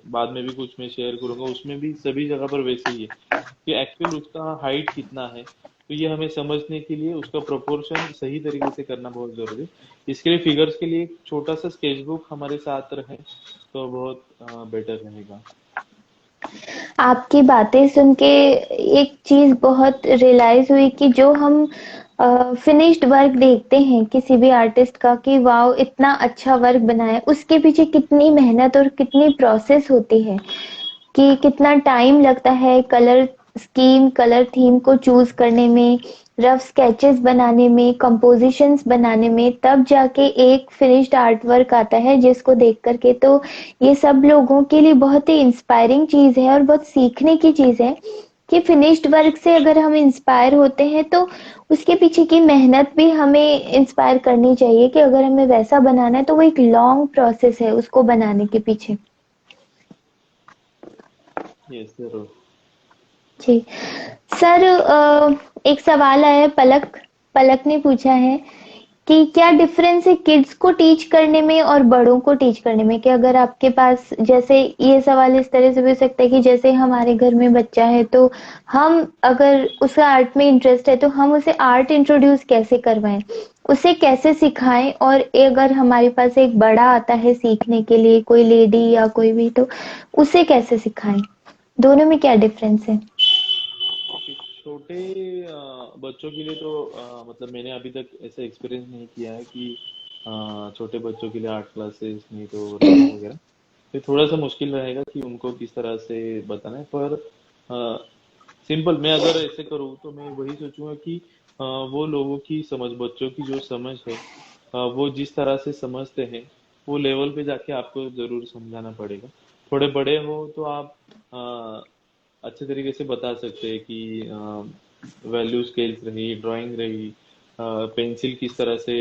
बाद में भी कुछ मैं शेयर करूंगा, उसमें भी सभी जगह पर वैसे ही है कि एक्चुअल उसका हाइट कितना है। तो ये हमें समझने के लिए उसका प्रोपोर्शन सही तरीके से करना बहुत जरूरी है। इसके लिए फिगर्स के लिए एक छोटा सा स्केचबुक हमारे साथ रहे तो बहुत बेटर रहेगा। आपकी बातें सुन के एक चीज बहुत रियलाइज हुई कि जो हम फिनिश्ड वर्क देखते हैं किसी भी आर्टिस्ट का कि वाओ इतना अच्छा वर्क बनाया, उसके पीछे कितनी मेहनत और कितनी प्रोसेस होती है, कि कितना टाइम लगता है कलर स्कीम, कलर थीम को चूज करने में, रफ स्केचेस बनाने में, कंपोजिशंस बनाने में, तब जाके एक फिनिश्ड आर्ट वर्क आता है जिसको देख करके तो ये सब लोगों के लिए बहुत ही इंस्पायरिंग चीज है और बहुत सीखने की चीज है कि फिनिश्ड वर्क से अगर हम इंस्पायर होते हैं तो उसके पीछे की मेहनत भी हमें इंस्पायर करनी चाहिए कि अगर हमें वैसा बनाना है तो वो एक लॉन्ग प्रोसेस है उसको बनाने के पीछे। यस जरूर। जी। सर, एक सवाल आया है, पलक पलक ने पूछा है कि क्या डिफरेंस है किड्स को टीच करने में और बड़ों को टीच करने में, कि अगर आपके पास, जैसे ये सवाल इस तरह से भी हो सकता है कि जैसे हमारे घर में बच्चा है तो हम अगर उसका आर्ट में इंटरेस्ट है तो हम उसे आर्ट इंट्रोड्यूस कैसे करवाएं, उसे कैसे सिखाएं, और अगर हमारे पास एक बड़ा आता है सीखने के लिए, कोई लेडी या कोई भी, तो उसे कैसे सिखाएं, दोनों में क्या डिफरेंस है। छोटे बच्चों के लिए तो मतलब मैंने अभी तक ऐसा एक्सपीरियंस नहीं किया है कि छोटे बच्चों के लिए आर्ट क्लासेस नहीं तो ड्राइंग वगैरह, तो थोड़ा सा मुश्किल रहेगा कि उनको किस तरह से बताना है। पर सिंपल मैं अगर ऐसे करूँ तो मैं वही सोचूंगा कि वो लोगों की समझ, बच्चों की जो समझ है, वो जिस तरह से समझते हैं वो लेवल पे जाके आपको जरूर समझाना पड़ेगा। थोड़े बड़े हो तो आप अच्छे तरीके से बता सकते हैं कि वैल्यू स्केल्स रही, ड्राइंग रही, पेंसिल किस तरह से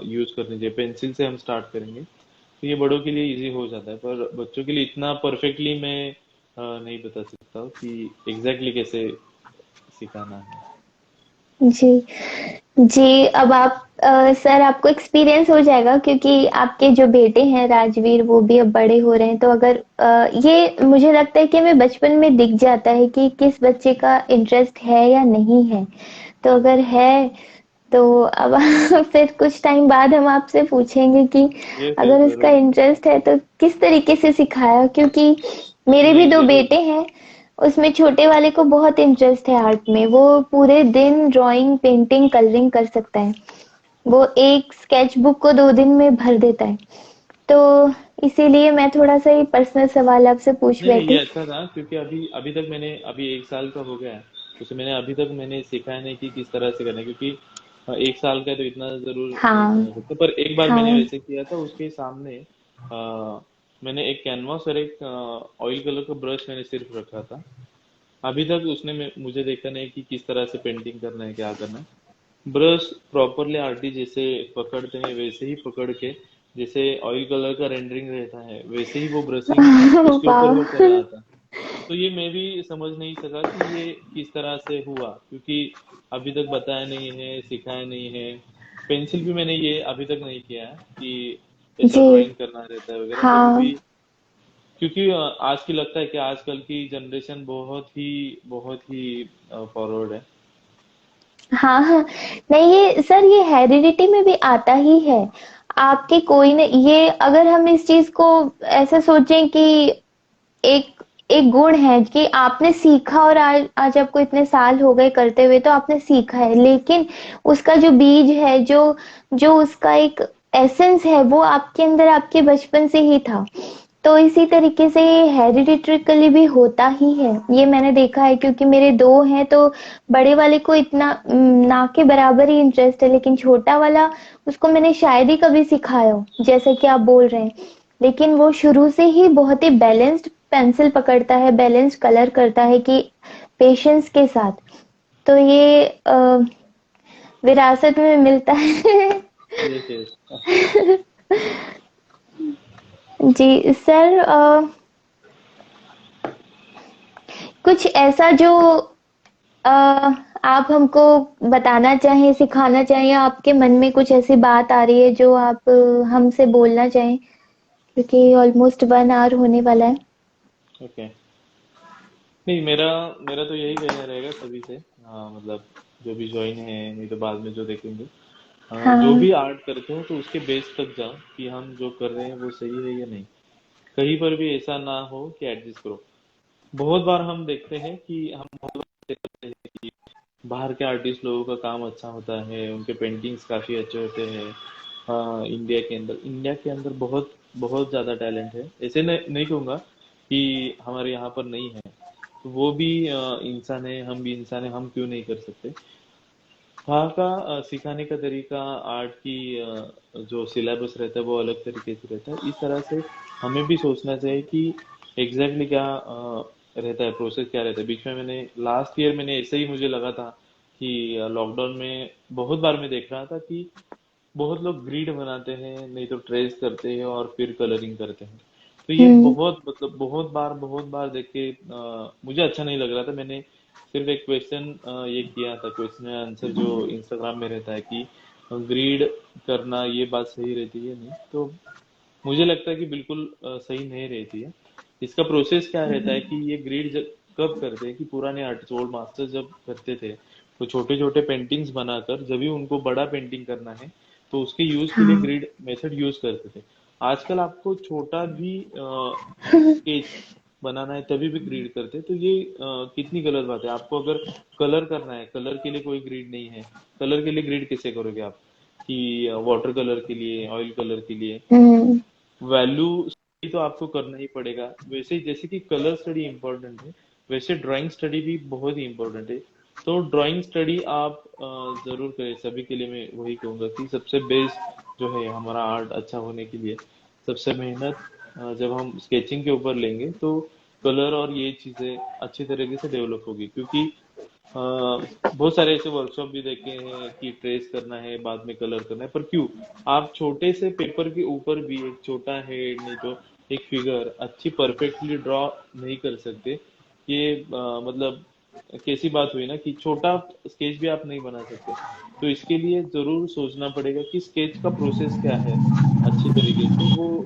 यूज करनी चाहिए, पेंसिल से हम स्टार्ट करेंगे तो ये बड़ों के लिए इजी हो जाता है, पर बच्चों के लिए इतना परफेक्टली मैं नहीं बता सकता हूँ कि एग्जैक्टली कैसे सिखाना है। जी जी। अब आप सर आपको एक्सपीरियंस हो जाएगा क्योंकि आपके जो बेटे हैं राजवीर वो भी अब बड़े हो रहे हैं, तो अगर ये मुझे लगता है कि हमें बचपन में दिख जाता है कि किस बच्चे का इंटरेस्ट है या नहीं है। तो अगर है तो अब फिर कुछ टाइम बाद हम आपसे पूछेंगे कि यस यस अगर उसका जरूर। इंटरेस्ट है तो किस तरीके से सिखाया, क्योंकि मेरे भी नहीं दो जरूर। बेटे हैं। उसमें छोटे वाले को बहुत इंटरेस्ट है आर्ट में, वो पूरे दिन ड्राइंग पेंटिंग कलरिंग कर सकता है। वो एक स्केच बुक को 2 दिन में भर देता है। तो इसीलिए मैं थोड़ा सा ही पर्सनल सवाल आपसे पूछ नहीं नहीं, ये बैठी। अच्छा था क्योंकि अभी अभी तक मैंने, अभी 1 साल का हो गया है, उसे मैंने अभी तक मैंने सिखाया नहीं कि किस तरह से करना है, क्योंकि 1 साल का है तो इतना जरूर नहीं हाँ समझ सकते। पर एक बार मैंने हाँ। वैसे किया था, उसके सामने मैंने एक कैनवास और एक ऑयल कलर का ब्रश मैंने सिर्फ रखा था। अभी तक उसने मुझे देखा नहीं कि किस तरह से पेंटिंग करना है, क्या करना है। ब्रश प्रॉपरली आर्टिस्ट जैसे पकड़ते हैं वैसे ही पकड़ के, जैसे ऑयल कलर का रेंडरिंग रहता है वैसे ही वो ब्रशिंग उसके ऊपर वो कर वाह। रहा था। तो ये मैं भी समझ नहीं सका कि ये किस तरह से हुआ, क्योंकि अभी तक बताया नहीं है, सिखाया नहीं है। पेंसिल भी मैंने ये अभी तक नहीं किया है कि ऐसा जी ड्राइंग करना रहता है वगैरह कभी हाँ भी। क्योंकि आज की लगता है कि आजकल की जनरेशन बहुत ही फॉरवर्ड है। हाँ हाँ। नहीं ये सर ये हेरिडिटी में भी आता ही है। आपके कोई ने ये अगर हम इस चीज को ऐसे सोचें कि एक एक गुण है कि आपने सीखा और आज आज आपको इतने साल हो गए करते हुए तो आपने सीखा है, लेकिन उसका जो बीज है जो जो उसका एक एसेंस है वो आपके अंदर आपके बचपन से ही था। तो इसी तरीके से ये हेरिडिटरिकली भी होता ही है, ये मैंने देखा है क्योंकि मेरे दो हैं तो बड़े वाले को इतना ना के बराबर ही इंटरेस्ट है, लेकिन छोटा वाला उसको मैंने शायद ही कभी सिखाया हो जैसे कि आप बोल रहे हैं। लेकिन वो शुरू से ही बहुत ही बैलेंस्ड पेंसिल पकड़ता है, बैलेंस्ड कलर करता है कि पेशेंस के साथ। तो ये विरासत में मिलता है। Yes yes. जी सर कुछ ऐसा जो अ, आप हमको बताना चाहें, सिखाना चाहें, या आपके मन में कुछ ऐसी बात आ रही है जो आप हमसे बोलना चाहें, क्योंकि ऑलमोस्ट 1 आवर होने वाला है। ओके। नहीं, मेरा मेरा तो यही कहना रहेगा सभी से, हाँ मतलब जो भी ज्वाइन है, नहीं तो बाद में जो देखेंगे, जो हाँ भी आर्ट करते हो तो उसके बेस तक जाओ कि हम जो कर रहे हैं वो सही है या नहीं। कहीं पर भी ऐसा ना हो कि एडजस्ट करो। बहुत बार हम देखते हैं कि हम बहुत बार देखते हैं कि बाहर के आर्टिस्ट लोगों का काम अच्छा होता है, उनके पेंटिंग्स काफी अच्छे होते हैं। इंडिया के अंदर बहुत बहुत ज्यादा टैलेंट है, ऐसे नहीं कहूंगा कि हमारे यहाँ पर नहीं है। तो वो भी इंसान है, हम भी इंसान है, हम क्यों नहीं कर सकते। वहाँ का सिखाने का तरीका, आर्ट की जो सिलेबस रहता है वो अलग तरीके से रहता है। इस तरह से हमें भी सोचना चाहिए कि एग्जैक्टली क्या रहता है, प्रोसेस क्या रहता है। बीच में मैंने लास्ट ईयर मैंने ऐसे ही मुझे लगा था कि लॉकडाउन में बहुत बार मैं देख रहा था कि बहुत लोग ग्रिड बनाते हैं, नहीं तो ट्रेस करते हैं और फिर कलरिंग करते हैं। तो ये हम्म बहुत मतलब बहुत बार देख के मुझे अच्छा नहीं लग रहा था। मैंने सिर्फ एक क्वेश्चन ये किया था, क्वेश्चन आंसर जो इंस्टाग्राम में रहता है कि ग्रीड करना ये बात सही रहती है नहीं, तो मुझे लगता है कि बिल्कुल सही नहीं रहती है। इसका प्रोसेस क्या रहता है कि ये ग्रिड जब कब करते हैं कि पुराने आर्टिस्ट ओल्ड मास्टर्स जब करते थे तो छोटे छोटे पेंटिंग्स बनाकर जब भी उनको बड़ा पेंटिंग करना है तो उसके यूज के लिए हाँ ग्रिड मेथड यूज करते थे। आजकल आपको छोटा भी स्केच बनाना है तभी भी ग्रिड करते हैं, तो ये कितनी गलत बात है। आपको अगर कलर करना है, कलर के लिए कोई ग्रिड नहीं है, कलर के लिए ग्रिड कैसे करोगे आप कि वाटर कलर के लिए, ऑयल कलर के लिए हम्म वैल्यू स्टडी तो आपको करना ही पड़ेगा। वैसे जैसे कि कलर स्टडी इम्पोर्टेंट है, वैसे ड्राइंग स्टडी भी बहुत ही इम्पोर्टेंट है। तो ड्राइंग स्टडी आप जरूर करें। सभी के लिए मैं वही कहूंगा कि सबसे बेस्ट जो है हमारा आर्ट अच्छा होने के लिए सबसे मेहनत जब हम स्केचिंग के ऊपर लेंगे तो कलर और ये चीजें अच्छी तरीके से डेवलप होगी। क्योंकि बहुत सारे ऐसे वर्कशॉप भी देखे हैं कि ट्रेस करना है बाद में कलर करना है, पर क्यों आप छोटे से पेपर के ऊपर भी एक छोटा हेड नहीं तो एक फिगर अच्छी परफेक्टली ड्रॉ नहीं कर सकते? ये मतलब कैसी बात हुई ना कि छोटा स्केच भी आप नहीं बना सकते। तो इसके लिए जरूर सोचना पड़ेगा कि स्केच का प्रोसेस क्या है अच्छी तरीके से। वो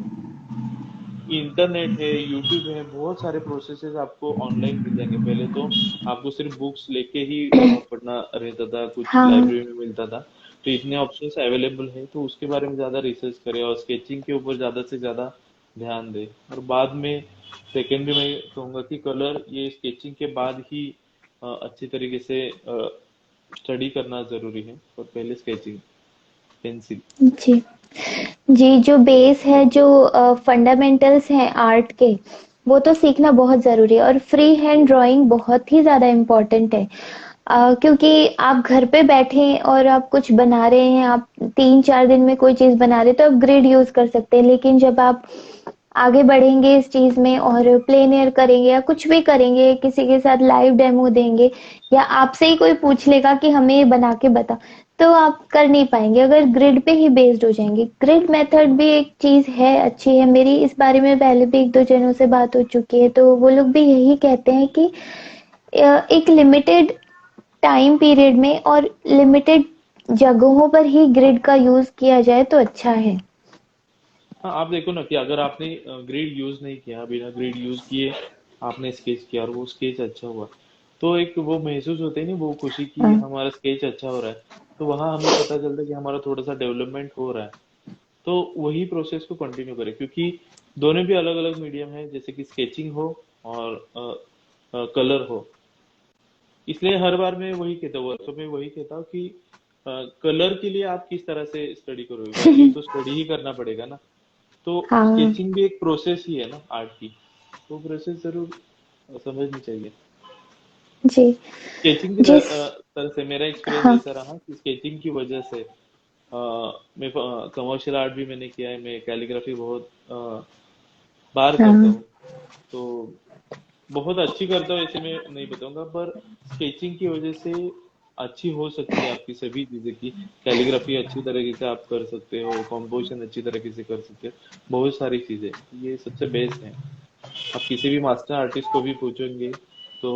इंटरनेट है, यूट्यूब है, बहुत सारे प्रोसेसेस आपको ऑनलाइन मिल जाएंगे। पहले तो आपको सिर्फ बुक्स लेके ही पढ़ना रहता था, कुछ हाँ। लाइब्रेरी में मिलता था। तो इतने ऑप्शंस अवेलेबल है, तो उसके बारे में ज्यादा रिसर्च करें और स्केचिंग के ऊपर ज्यादा से ज्यादा ध्यान दें। और बाद में सेकेंडरी मैं कहूँगा कि कलर ये स्केचिंग के बाद ही अच्छी तरीके से स्टडी करना जरूरी है, और पहले स्केचिंग पेंसिल। जी। जी, जो बेस है, जो फंडामेंटल्स हैं आर्ट के, वो तो सीखना बहुत ज़रूरी है। और फ्री हैंड ड्राइंग बहुत ही ज़्यादा इम्पोर्टेंट है। क्योंकि आप घर पे बैठे और आप कुछ बना रहे हैं, आप 3-4 दिन में कोई चीज़ बना रहे हैं, तो आप ग्रिड यूज़ कर सकते हैं। लेकिन जब आप आगे बढ़ेंगे इस चीज़ में और प्लेन एयर करेंगे या कुछ भी करेंगे, किसी के साथ लाइव डेमो देंगे या आपसे ही कोई पूछ लेगा कि हमें ये बना के बता, तो आप कर नहीं पाएंगे अगर ग्रिड पे ही बेस्ड हो जाएंगे। ग्रिड मेथड भी एक चीज़ है, अच्छी है। मेरी इस बारे में पहले भी 1-2 जनों से बात हो चुकी है, तो वो लोग भी यही कहते हैं कि एक लिमिटेड टाइम पीरियड में और लिमिटेड जगहों पर ही ग्रिड का यूज़ किया जाए तो अच्छा है। हाँ, आप देखो ना कि अगर आपने ग्रिड यूज नहीं किया, बिना ग्रिड यूज किए आपने स्केच किया और वो स्केच अच्छा हुआ, तो एक वो महसूस होता है नहीं, वो खुशी की हाँ। हमारा स्केच अच्छा हो रहा है। तो वहां हमें पता चलता है कि हमारा थोड़ा सा डेवलपमेंट हो रहा है। तो वही प्रोसेस को कंटिन्यू करें, क्योंकि दोनों भी अलग अलग मीडियम है, जैसे कि स्केचिंग हो और कलर हो। इसलिए हर बार मैं वही कहता हूँ, वर्कशॉप में वही कहता हूँ कि कलर के लिए आप किस तरह से स्टडी करोगे, वैसे तो स्टडी ही करना पड़ेगा ना। तो हाँ। स्केचिंग भी एक प्रोसेस ही है ना आर्ट की, तो प्रोसेस जरूर समझनी चाहिए। जी। स्केचिंग की जिस तरह से मेरा एक्सपीरियंस हाँ। ऐसा रहा कि स्केचिंग की वजह से मैं कमर्शियल आर्ट भी मैंने किया है, मैं कैलीग्राफी बहुत बार करता हाँ। हूँ। तो बहुत अच्छी करता हूँ ऐसे मैं नहीं बताऊंगा, पर स्केचिंग की वजह से अच्छी हो सकती है आपकी सभी चीजें की। कैलीग्राफी अच्छी तरीके से आप कर सकते हो, कॉम्पोजिशन अच्छी तरीके से कर सकते हो, बहुत सारी चीजें, ये सबसे बेस्ट है। आप किसी भी मास्टर आर्टिस्ट को भी पूछेंगे तो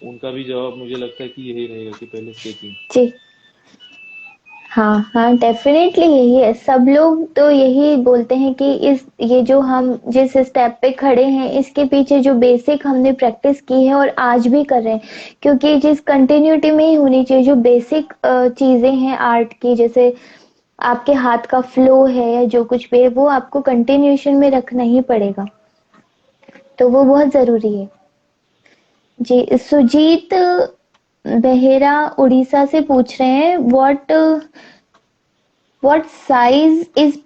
उनका भी जवाब मुझे लगता है कि यही रहेगा कि पहले स्केचिंग। जी। हाँ, हाँ, डेफ़िनेटली यही है। सब लोग तो यही बोलते हैं कि इस ये जो हम जिस स्टेप पे खड़े हैं, इसके पीछे जो बेसिक हमने प्रैक्टिस की है और आज भी कर रहे हैं, क्योंकि जिस कंटिन्यूटी में ही होनी चाहिए, जो बेसिक चीज़ें हैं आर्ट की, जैसे आपके हाथ का फ्लो है या जो कुछ भी है, वो आपको कंटिन्यूएशन में रखना ही पड़ेगा। तो वो बहुत ज़रूरी है। जी, सुजीत बेहेरा उड़ीसा से पूछ रहे हैं, what size is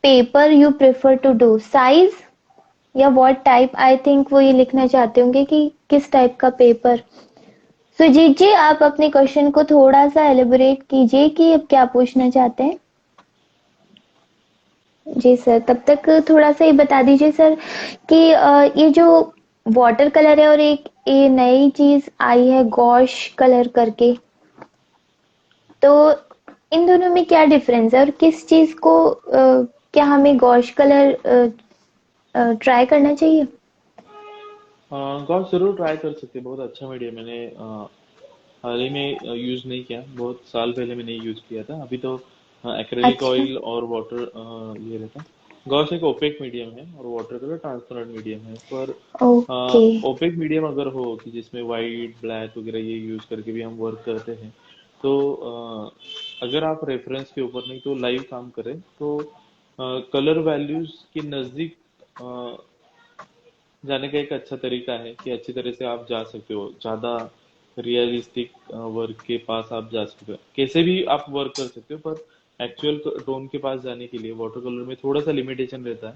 paper you prefer to do? Size या व्हाट टाइप, आई थिंक वो ये लिखना चाहते होंगे कि किस टाइप का पेपर। सुजीत जी, आप अपने क्वेश्चन को थोड़ा सा एलिबोरेट कीजिए कि आप क्या पूछना चाहते हैं। जी सर, तब तक थोड़ा सा ये बता दीजिए सर कि ये जो वाटर कलर है और एक ये नई चीज आई है गॉश कलर करके, तो इन दोनों में क्या डिफरेंस है और किस चीज को क्या हमें गॉश कलर ट्राई करना चाहिए? गॉड जरूर ट्राई कर सकते हैं, बहुत अच्छा मीडिया। मैंने हाल ही में यूज नहीं किया, बहुत साल पहले मैंने यूज किया था। अभी तो एक्रेलिक अच्छा। ऑयल और वाटर ये रहता है। गॉश एक ओपेक मीडियम है और वाटर कलर ट्रांसपेरेंट मीडियम है। पर ओके। ओपेक मीडियम अगर हो कि जिसमें वाइट ब्लैक वगैरह ये यूज करके भी हम वर्क करते हैं, तो अगर आप रेफरेंस के ऊपर नहीं तो लाइव काम करें तो कलर वैल्यूज के नजदीक जाने का एक अच्छा तरीका है कि अच्छी तरह से आप जा सकते हो, ज्यादा रियलिस्टिक वर्क के पास आप जा सकते हो। कैसे भी आप वर्क कर सकते हो, पर एक्चुअल टोन के पास जाने के लिए वाटर कलर में थोड़ा सा लिमिटेशन रहता है,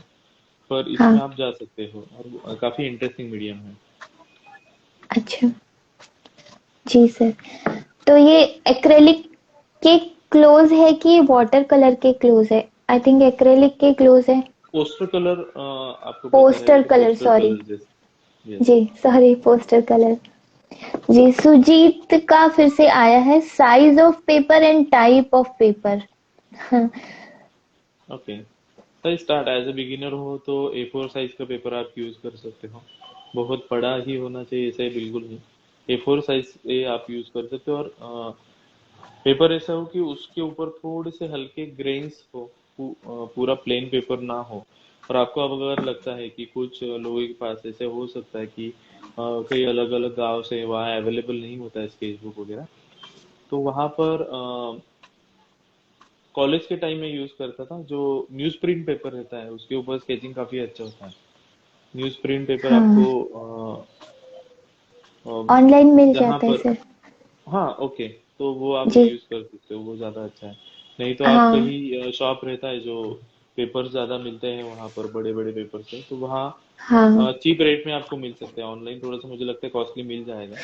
पर इसमें हाँ। आप जा सकते हो और काफी इंटरेस्टिंग मीडियम है। अच्छा। जी सर, तो ये एक्रेलिक के क्लोज है कि वाटर कलर के क्लोज है? आई थिंक एक्रेलिक के क्लोज है। पोस्टर कलर आपको पता है पोस्टर कि कलर, पोस्टर सॉरी। कलर जैसे। यस। जी, सॉरी, पोस्टर कलर। जी, सुजीत का फिर से आया है, size of paper and type of paper. Okay, तो स्टार्ट एज ए बिगिनर हो तो A4 साइज का पेपर आप यूज कर सकते हो। बहुत बड़ा ही होना चाहिए ऐसा ही बिल्कुल नहीं। A4 साइज ये आप यूज कर सकते हो, और पेपर ऐसा हो कि उसके ऊपर थोड़े से हल्के ग्रेन्स हो, पूरा प्लेन पेपर ना हो। और आपको अब अगर लगता है कि कुछ लोगों के पास ऐसे हो सकता है कि कई अलग अलग गांव से वहाँ अवेलेबल नहीं होता है स्केच बुक वगैरह, तो वहाँ पर कॉलेज के टाइम में यूज करता था जो न्यूज प्रिंट पेपर रहता है, उसके ऊपर स्केचिंग काफी अच्छा होता है। न्यूज प्रिंट पेपर हाँ, आपको ऑनलाइन मिल जहाँ जाता है पर, सर। हाँ ओके, तो वो आप जी। यूज कर सकते हो, वो ज्यादा अच्छा है। नहीं तो आप हाँ, कहीं शॉप रहता है जो पेपर ज्यादा मिलते हैं वहां पर, बड़े बड़े पेपर से, तो वहाँ हाँ। चीप रेट में आपको मिल सकते हैं। ऑनलाइन थोड़ा सा मुझे लगता है कॉस्टली मिल जाएगा।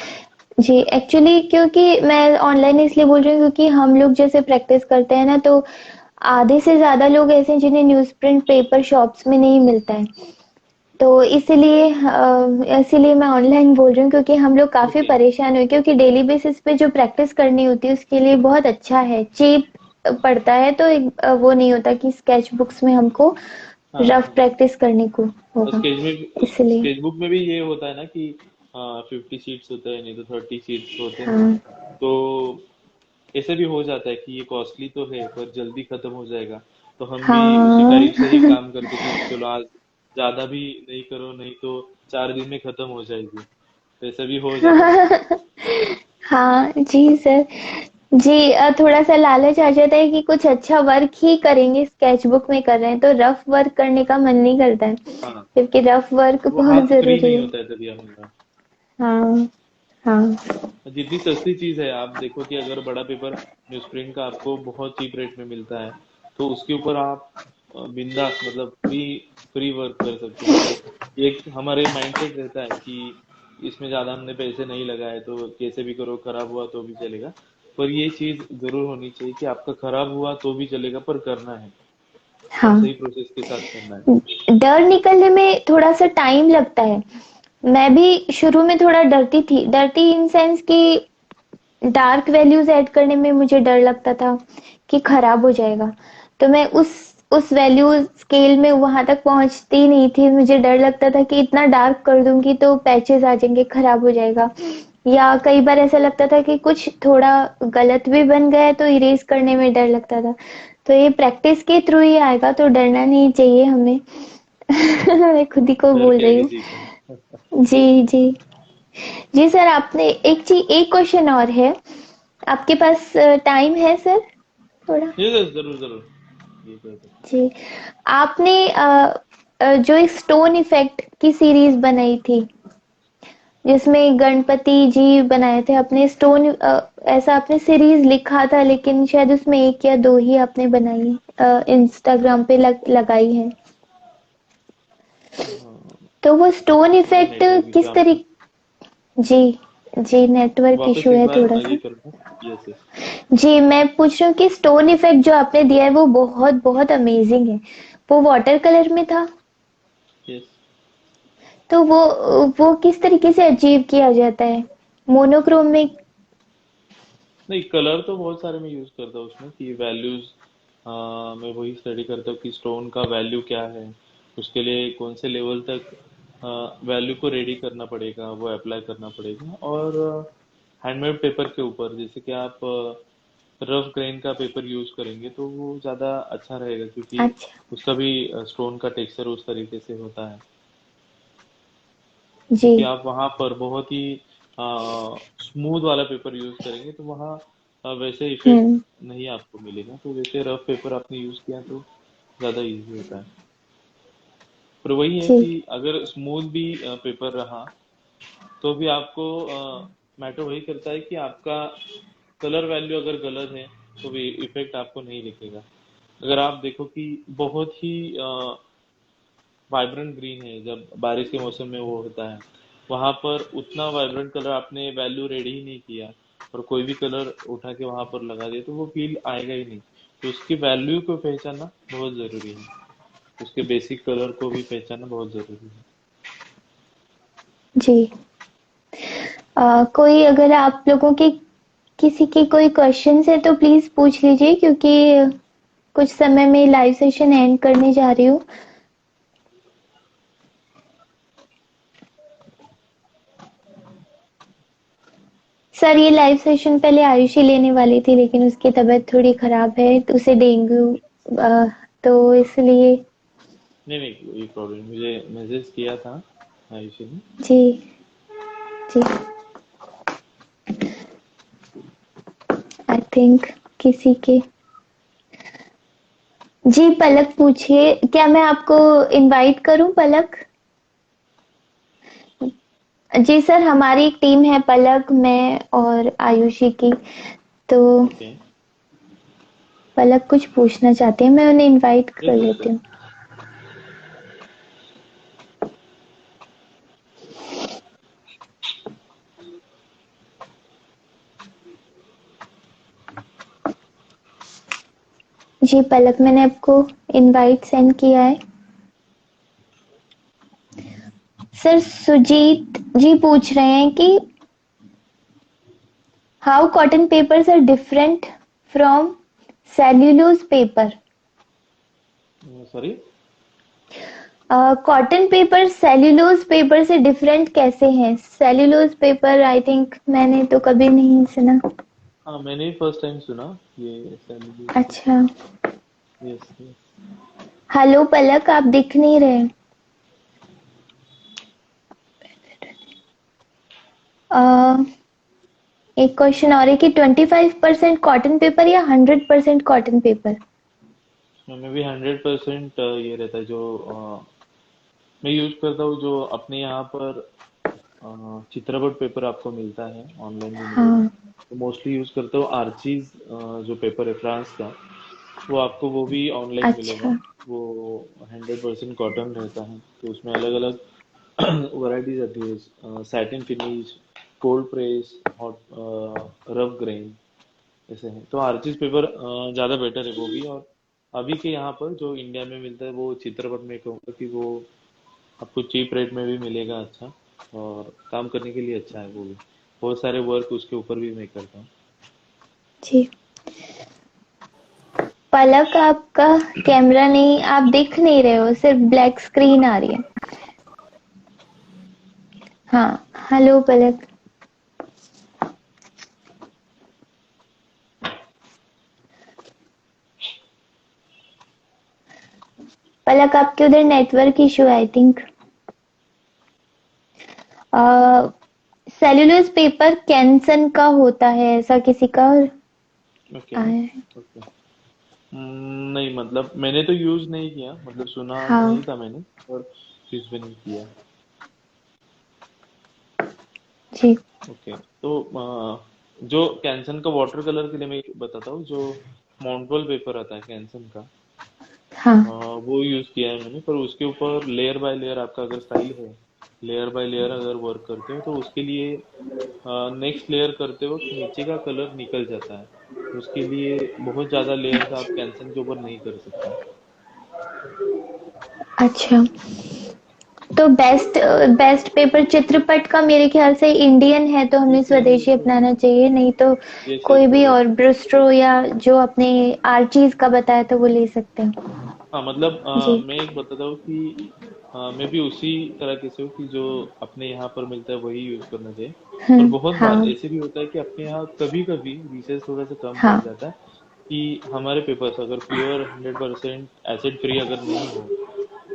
जी, एक्चुअली क्योंकि मैं ऑनलाइन इसलिए बोल रही हूँ क्योंकि हम लोग जैसे प्रैक्टिस करते हैं ना, तो आधे से ज्यादा लोग ऐसे हैं जिन्हें न्यूज़ प्रिंट पेपर शॉप्स में नहीं मिलता है। तो इसीलिए मैं ऑनलाइन बोल रही हूँ क्योंकि हम लोग काफी ओके। परेशान हुए, क्योंकि डेली बेसिस पे जो प्रैक्टिस करनी होती है उसके लिए बहुत अच्छा है, चीप पड़ता है, तो वो नहीं होता कि स्केच बुक्स में हमको हाँ रफ हाँ। प्रैक्टिस करने को और होगा, इसलिए। स्केच बुक में भी ये होता है ना कि 50 शीट्स होते हैं, नहीं तो 30 शीट्स होते हैं। हाँ। तो ऐसे भी हो जाता है कि ये कॉस्टली तो है पर जल्दी खत्म हो जाएगा, तो हम भी उसी हाँ। टाइप से ही काम करते कि चलो आज ज्यादा भी नहीं करो, नहीं तो 4 दिन में खत्म हो जाएगी, तो ऐसा भी हो जाता है। हाँ जी सर। जी, थोड़ा सा लालच आ जाता है कि कुछ अच्छा वर्क ही करेंगे, स्केचबुक में कर रहे हैं तो रफ वर्क करने का मन नहीं करता है, हाँ, क्योंकि रफ वर्क वो बहुत हाथ फ्री जरूरी नहीं है। होता है तभी हमारा। हाँ। हाँ। जितनी सस्ती चीज है, आप देखो कि अगर बड़ा पेपर न्यूज प्रिंट का आपको बहुत चीप रेट में मिलता है, तो उसके ऊपर आप बिंदास मतलब फ्री फ्री वर्क कर सकते हो। मतलब एक हमारे माइंडसेट रहता है कि इसमें ज्यादा हमने पैसे नहीं लगाए तो कैसे भी करो, खराब हुआ तो भी चलेगा। पर ये चीज जरूर होनी चाहिए कि आपका खराब हुआ तो भी चलेगा, पर करना है और हाँ, सही प्रोसेस के साथ करना है। डर निकलने में थोड़ा सा टाइम लगता है। मैं भी शुरू में थोड़ा डरती इन सेंस कि डार्क वैल्यूज ऐड करने में मुझे डर लगता था कि खराब हो जाएगा, तो मैं उस वैल्यू स्केल में वहां तक पहुंचती नहीं थी। मुझे डर लगता था कि इतना डार्क कर दूंगी तो पैचेस आ जाएंगे, खराब हो जाएगा, या कई बार ऐसा लगता था कि कुछ थोड़ा गलत भी बन गया तो इरेज करने में डर लगता था। तो ये प्रैक्टिस के थ्रू ही आएगा, तो डरना नहीं चाहिए हमें। मैं खुद ही को डर बोल के रही आगे हूँ। जीत है। जी। जी। जी सर, आपने एक क्वेश्चन और है, आपके पास टाइम है सर थोड़ा? ये जरूर जरूर, ये कर सकते जी। आपने जो एक स्टोन इफेक्ट की सीरीज बनाई थी जिसमें गणपति जी बनाए थे, अपने स्टोन ऐसा आपने सीरीज लिखा था, लेकिन शायद उसमें एक या दो ही आपने बनाई, इंस्टाग्राम पे लगाई है, हैं। हाँ, तो वो स्टोन थोड़ा इफेक्ट नेटवर्क इशू किस आप तरीके? जी। जी, नेटवर्क वापस इशू एक है बार थोड़ा ये सा। करो ना। Yes yes. जी, मैं पूछ रही हूँ कि स्टोन इफेक्ट जो आपने दिया है वो बहुत बहुत अमेजिंग है। वो वाटर कलर में था, यस। तो वो किस तरीके से अचीव किया जाता है? मोनोक्रोमिक? नहीं, कलर तो बहुत सारे मैं यूज करता हूँ उसमें कि वैल्यूज, मैं वही स्टडी करता हूँ कि स्टोन का वैल्यू क्या है, उसके लिए कौन से लेवल तक वैल्यू को रेडी करना पड़ेगा, वो अप्लाई करना पड़ेगा। और हैंडमेड पेपर के ऊपर जैसे कि आप रफ ग्रेन का पेपर यूज करेंगे तो वो ज़्यादा अच्छा रहेगा, क्योंकि अच्छा। उसका भी स्टोन का टेक्सचर उस तरीके से होता है। जी। क्योंकि आप वहां पर बहुत ही स्मूथ वाला पेपर यूज करेंगे तो वहाँ वैसे इफेक्ट हम्म। नहीं आपको मिलेगा, तो वैसे रफ पेपर आपने यूज किया तो ज्यादा इजी होता है। पर वही है जी। कि अगर स्मूथ भी पेपर रहा तो भी आपको मैटर वही करता है कि आपका कलर वैल्यू अगर गलत है तो भी इफेक्ट आपको नहीं दिखेगा। अगर आप देखो कि बहुत ही वाइब्रेंट ग्रीन है, जब बारिश के मौसम में वो होता है, वहां पर उतना वाइब्रेंट कलर आपने वैल्यू रेडी ही नहीं किया और कोई भी कलर उठा के वहां पर लगा दिया तो वो फील आएगा ही नहीं। तो उसकी वैल्यू को पहचानना बहुत जरूरी है, उसके बेसिक कलर को भी पहचानना बहुत जरूरी है। जी। कोई अगर आप लोगों के किसी की कोई क्वेश्चन है तो प्लीज पूछ लीजिए, क्योंकि कुछ समय में लाइव सेशन एंड करने जा रही हूँ। सर ये लाइव सेशन पहले आयुषी लेने वाली थी, लेकिन उसकी तबीयत थोड़ी खराब है, तो उसे डेंगू तो इसलिए। नहीं नहीं, कोई प्रॉब्लम, मुझे मैसेज किया था आयुषी ने। जी जी, आई थिंक किसी के। जी पलक पूछिए, क्या मैं आपको इनवाइट करूं पलक? जी सर, हमारी एक टीम है, पलक, मैं और आयुषी की। तो ओके। पलक कुछ पूछना चाहते हैं, मैं उन्हें इनवाइट कर यस यस लेती सर। हूँ। जी पलक, मैंने आपको इनवाइट सेंड किया है। सर सुजीत जी पूछ रहे हैं कि how cotton papers are different from cellulose paper. Sorry. Cotton paper cellulose paper से डिफरेंट कैसे हैं? सेल्यूलोज पेपर आई थिंक मैंने तो कभी नहीं सुना। हाँ, मैंने भी फर्स्ट टाइम सुना ये सैलरी अच्छा। पेपर। Yes yes. हेलो पलक, आप दिख नहीं रहे। अ, एक क्वेश्चन और है कि 25% कॉटन पेपर या 100% कॉटन पेपर? में भी 100% ये रहता है जो मैं यूज करता हूँ, जो अपने यहाँ पर चित्रपट पेपर आपको मिलता है, ऑनलाइन भी मिलेगा। हाँ। तो मोस्टली यूज करता हूँ आर्चीज, जो पेपर है फ्रांस का, वो आपको वो भी ऑनलाइन मिलेगा। अच्छा। वो 100% कॉटन रहता है, तो उसमें अलग अलग वैरायटीज आती है, satin finish, cold press, hot, rough grain, ऐसे हैं। तो आर्चिस पेपर ज़्यादा बेटर है वो भी। और अभी के यहाँ पर जो इंडिया में मिलता है वो चित्रपट में कहूँगा कि वो आपको चीप रेट में भी मिलेगा अच्छा, और काम करने के लिए अच्छा है वो भी। बहुत सारे वर्क उसके ऊपर भी मैं करता हूँ। जी पलक, आपका कैमरा नहीं, आप दिख नहीं रहे हो, सिर्फ ब्लैक स्क्रीन आ रही है। हाँ। हेलो पलक। पलक, आपके उधर नेटवर्क इशू है आई थिंक। सेल्यूलोज पेपर कैंसन का होता है, ऐसा किसी का ओके आया है। ओके। नहीं, मतलब मैंने तो यूज नहीं किया, मतलब सुना हाँ। नहीं था मैंने, और यूज भी नहीं किया। जी। ओके। तो जो कैंसन का वाटर कलर के लिए मैं बताता हूँ, जो मॉन्टोल पेपर आता है कैंसन का, हाँ। वो यूज किया है मैंने। पर उसके ऊपर लेयर बाय लेयर आपका अगर स्टाइल है, लेयर बाय लेयर अगर वर्क करते हो, तो उसके लिए नेक्स्ट लेयर करते वक्त नीचे का कलर निकल जाता है। तो उसके लिए बहुत ज्यादा लेयर्स आप कैंसन के ऊपर नहीं कर सकते। अच्छा, तो बेस्ट बेस्ट पेपर चित्रपट का मेरे ख्याल से इंडियन है, तो हमें यस यस स्वदेशी यस अपनाना चाहिए, नहीं तो यस कोई यस भी यस। और ब्रिस्ट्रो या जो अपने आर्चीज का बताया था वो ले सकते हैं। हाँ, मतलब जी। मैं एक बताता हूँ कि मैं भी उसी तरह के से हूँ कि जो अपने यहाँ पर मिलता है वही यूज करना चाहिए। पर बहुत बार हाँ। ऐसे भी होता है कि अपने यहाँ कभी कभी रिसर्च थोड़ा सा कम पड़ हाँ। जाता है, कि हमारे पेपर्स अगर प्योर 100% एसिड फ्री अगर नहीं हो,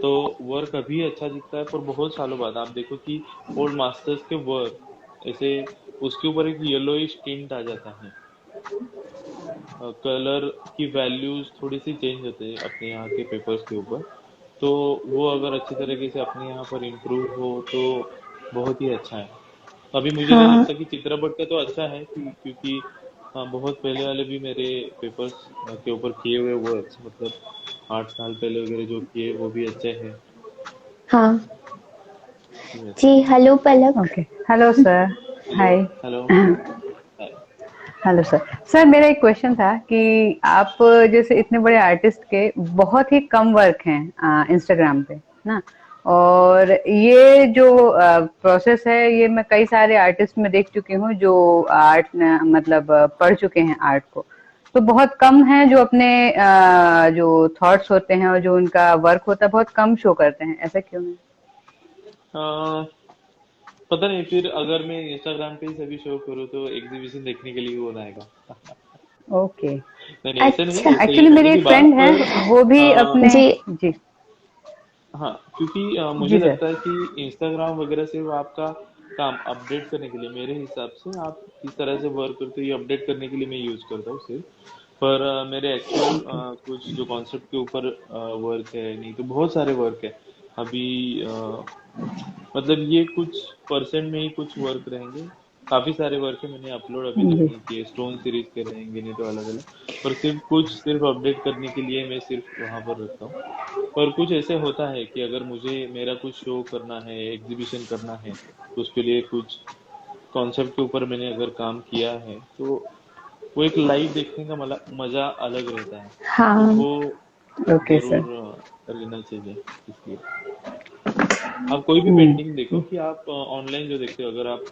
तो वर्क अभी अच्छा दिखता है, पर बहुत सालों बाद आप देखो कि ओल्ड मास्टर्स के वर्क ऐसे उसके ऊपर एक येलोइश टिंट आ जाता है। कलर की वैल्यूज थोड़ी सी चेंज होते हैं अपने यहाँ के पेपर्स के ऊपर। तो वो अगर अच्छी तरीके से अपने यहाँ पर इम्प्रूव हो तो बहुत ही अच्छा है। अभी मुझे नहीं हाँ। लगता कि चित्रपट का तो अच्छा है, क्योंकि बहुत पहले वाले भी मेरे पेपर्स के ऊपर किए हुए वर्क्स, मतलब 8 साल पहले वगैरह जो किए वो भी अच्छे हैं। हाँ। यस। जी hello Palak. Okay. Hello sir. Hi. Hello. Hello sir. Sir मेरा एक क्वेश्चन था कि आप जैसे इतने बड़े आर्टिस्ट के बहुत ही कम वर्क हैं इंस्टाग्राम पे ना, और ये जो प्रोसेस है ये मैं कई सारे आर्टिस्ट में देख चुकी हूँ जो आर्ट मतलब पढ़ चुके हैं आर्ट को। तो बहुत कम है जो अपने जो थॉट्स होते हैं और जो उनका वर्क होता है बहुत कम शो करते हैं, ऐसा क्यों है? पता नहीं, फिर अगर मैं इंस्टाग्राम पे ही सभी शो करूँ तो एग्जीबिशन देखने के लिए कौन आएगा? ओके। नहीं नहीं, ऐसे नहीं, अच्छा। ऐसे ही एक्चुअली है मेरी मेरी एक बात फ्रेंड है, पर। वो भी अ, अपने। जी जी। हाँ, क्योंकि मुझे जी सर। लगता है कि इंस्टाग्राम वगैरह सिर्फ आपका काम अपडेट करने के लिए, मेरे हिसाब से आप किस तरह से वर्क करते हो ये अपडेट करने के लिए मैं यूज करता हूँ सिर्फ। पर मेरे एक्चुअल ओके। कुछ जो कॉन्सेप्ट के ऊपर वर्क है, नहीं तो बहुत सारे वर्क है अभी। मतलब ये कुछ परसेंट में ही कुछ वर्क रहेंगे। काफी सारे वर्क है मैंने अपलोड अभी तक जी। नहीं किए, स्टोन सीरीज के रहेंगे, नहीं तो अलग अलग। पर सिर्फ कुछ सिर्फ अपडेट करने के लिए मैं सिर्फ वहां पर रखता हूँ। पर कुछ ऐसे होता है कि अगर मुझे मेरा कुछ शो करना है, एग्जीबिशन करना है, तो उसके लिए कुछ कॉन्सेप्ट के ऊपर मैंने अगर काम किया है तो वो एक लाइव देखने का मजा अलग रहता है। तो हाँ। वो ओके सर। जरूर रहना चाहिए। इसलिए आप कोई भी पेंटिंग देखो हम्म। कि आप ऑनलाइन जो देखते हो, अगर आप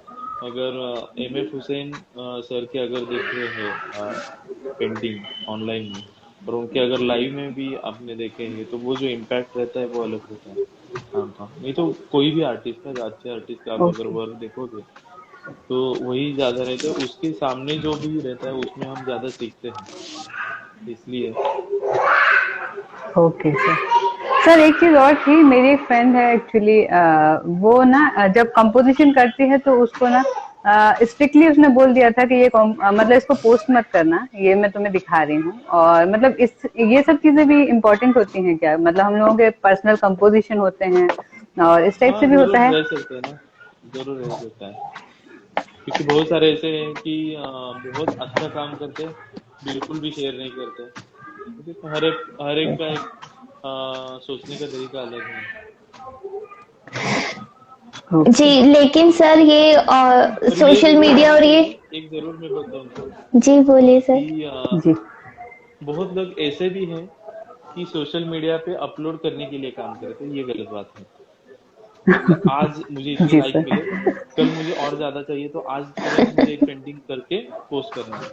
अगर एम एफ हुसैन सर के अगर देख रहे हैं पेंटिंग ऑनलाइन में, और उनके अगर लाइव में भी आपने देखे हैं, तो वो जो इम्पैक्ट रहता है वो अलग रहता है काम का। नहीं तो कोई भी आर्टिस्ट का, अच्छे आर्टिस्ट का आप अगर ओके। वर्क देखोगे तो वही ज्यादा रहता है, उसके सामने जो भी रहता है उसमें हम ज्यादा सीखते हैं, इसलिए। Okay sir. सर एक चीज और थी, मेरी एक फ्रेंड है एक्चुअली, वो ना जब कंपोजिशन करती है तो उसको ना स्ट्रिक्टली उसने बोल दिया था कि ये मतलब इसको पोस्ट मत करना, ये मैं तुम्हें दिखा रही हूँ। और मतलब इस ये सब चीजें भी इम्पोर्टेंट होती हैं क्या? मतलब हम लोगों के पर्सनल कंपोजिशन होते हैं और इस टाइप हाँ, से भी होता जरूर है। रह सकते हैं ना, जरूर रह सकता है। क्योंकि बहुत सारे ऐसे हैं कि बहुत अच्छा काम करते हैं, बिल्कुल भी शेयर नहीं करते। ठीक है, तो हर एक का एक सोचने का तरीका अलग है। जी, ओके। लेकिन सर ये पर ये सोशल जरूर मीडिया मानना और ये। चाहिए, एक जरूर मैं बताऊंगा जी बोलिए सर। कि जी। बहुत लोग ऐसे भी हैं कि सोशल मीडिया पे अपलोड करने के लिए काम करते हैं, ये गलत बात है। मतलब आज मुझे इतने जी लाइक सर। मिले, कल मुझे और ज्यादा चाहिए, तो आज तुरंत मुझे एक पेंटिंग करके पोस्ट करना है।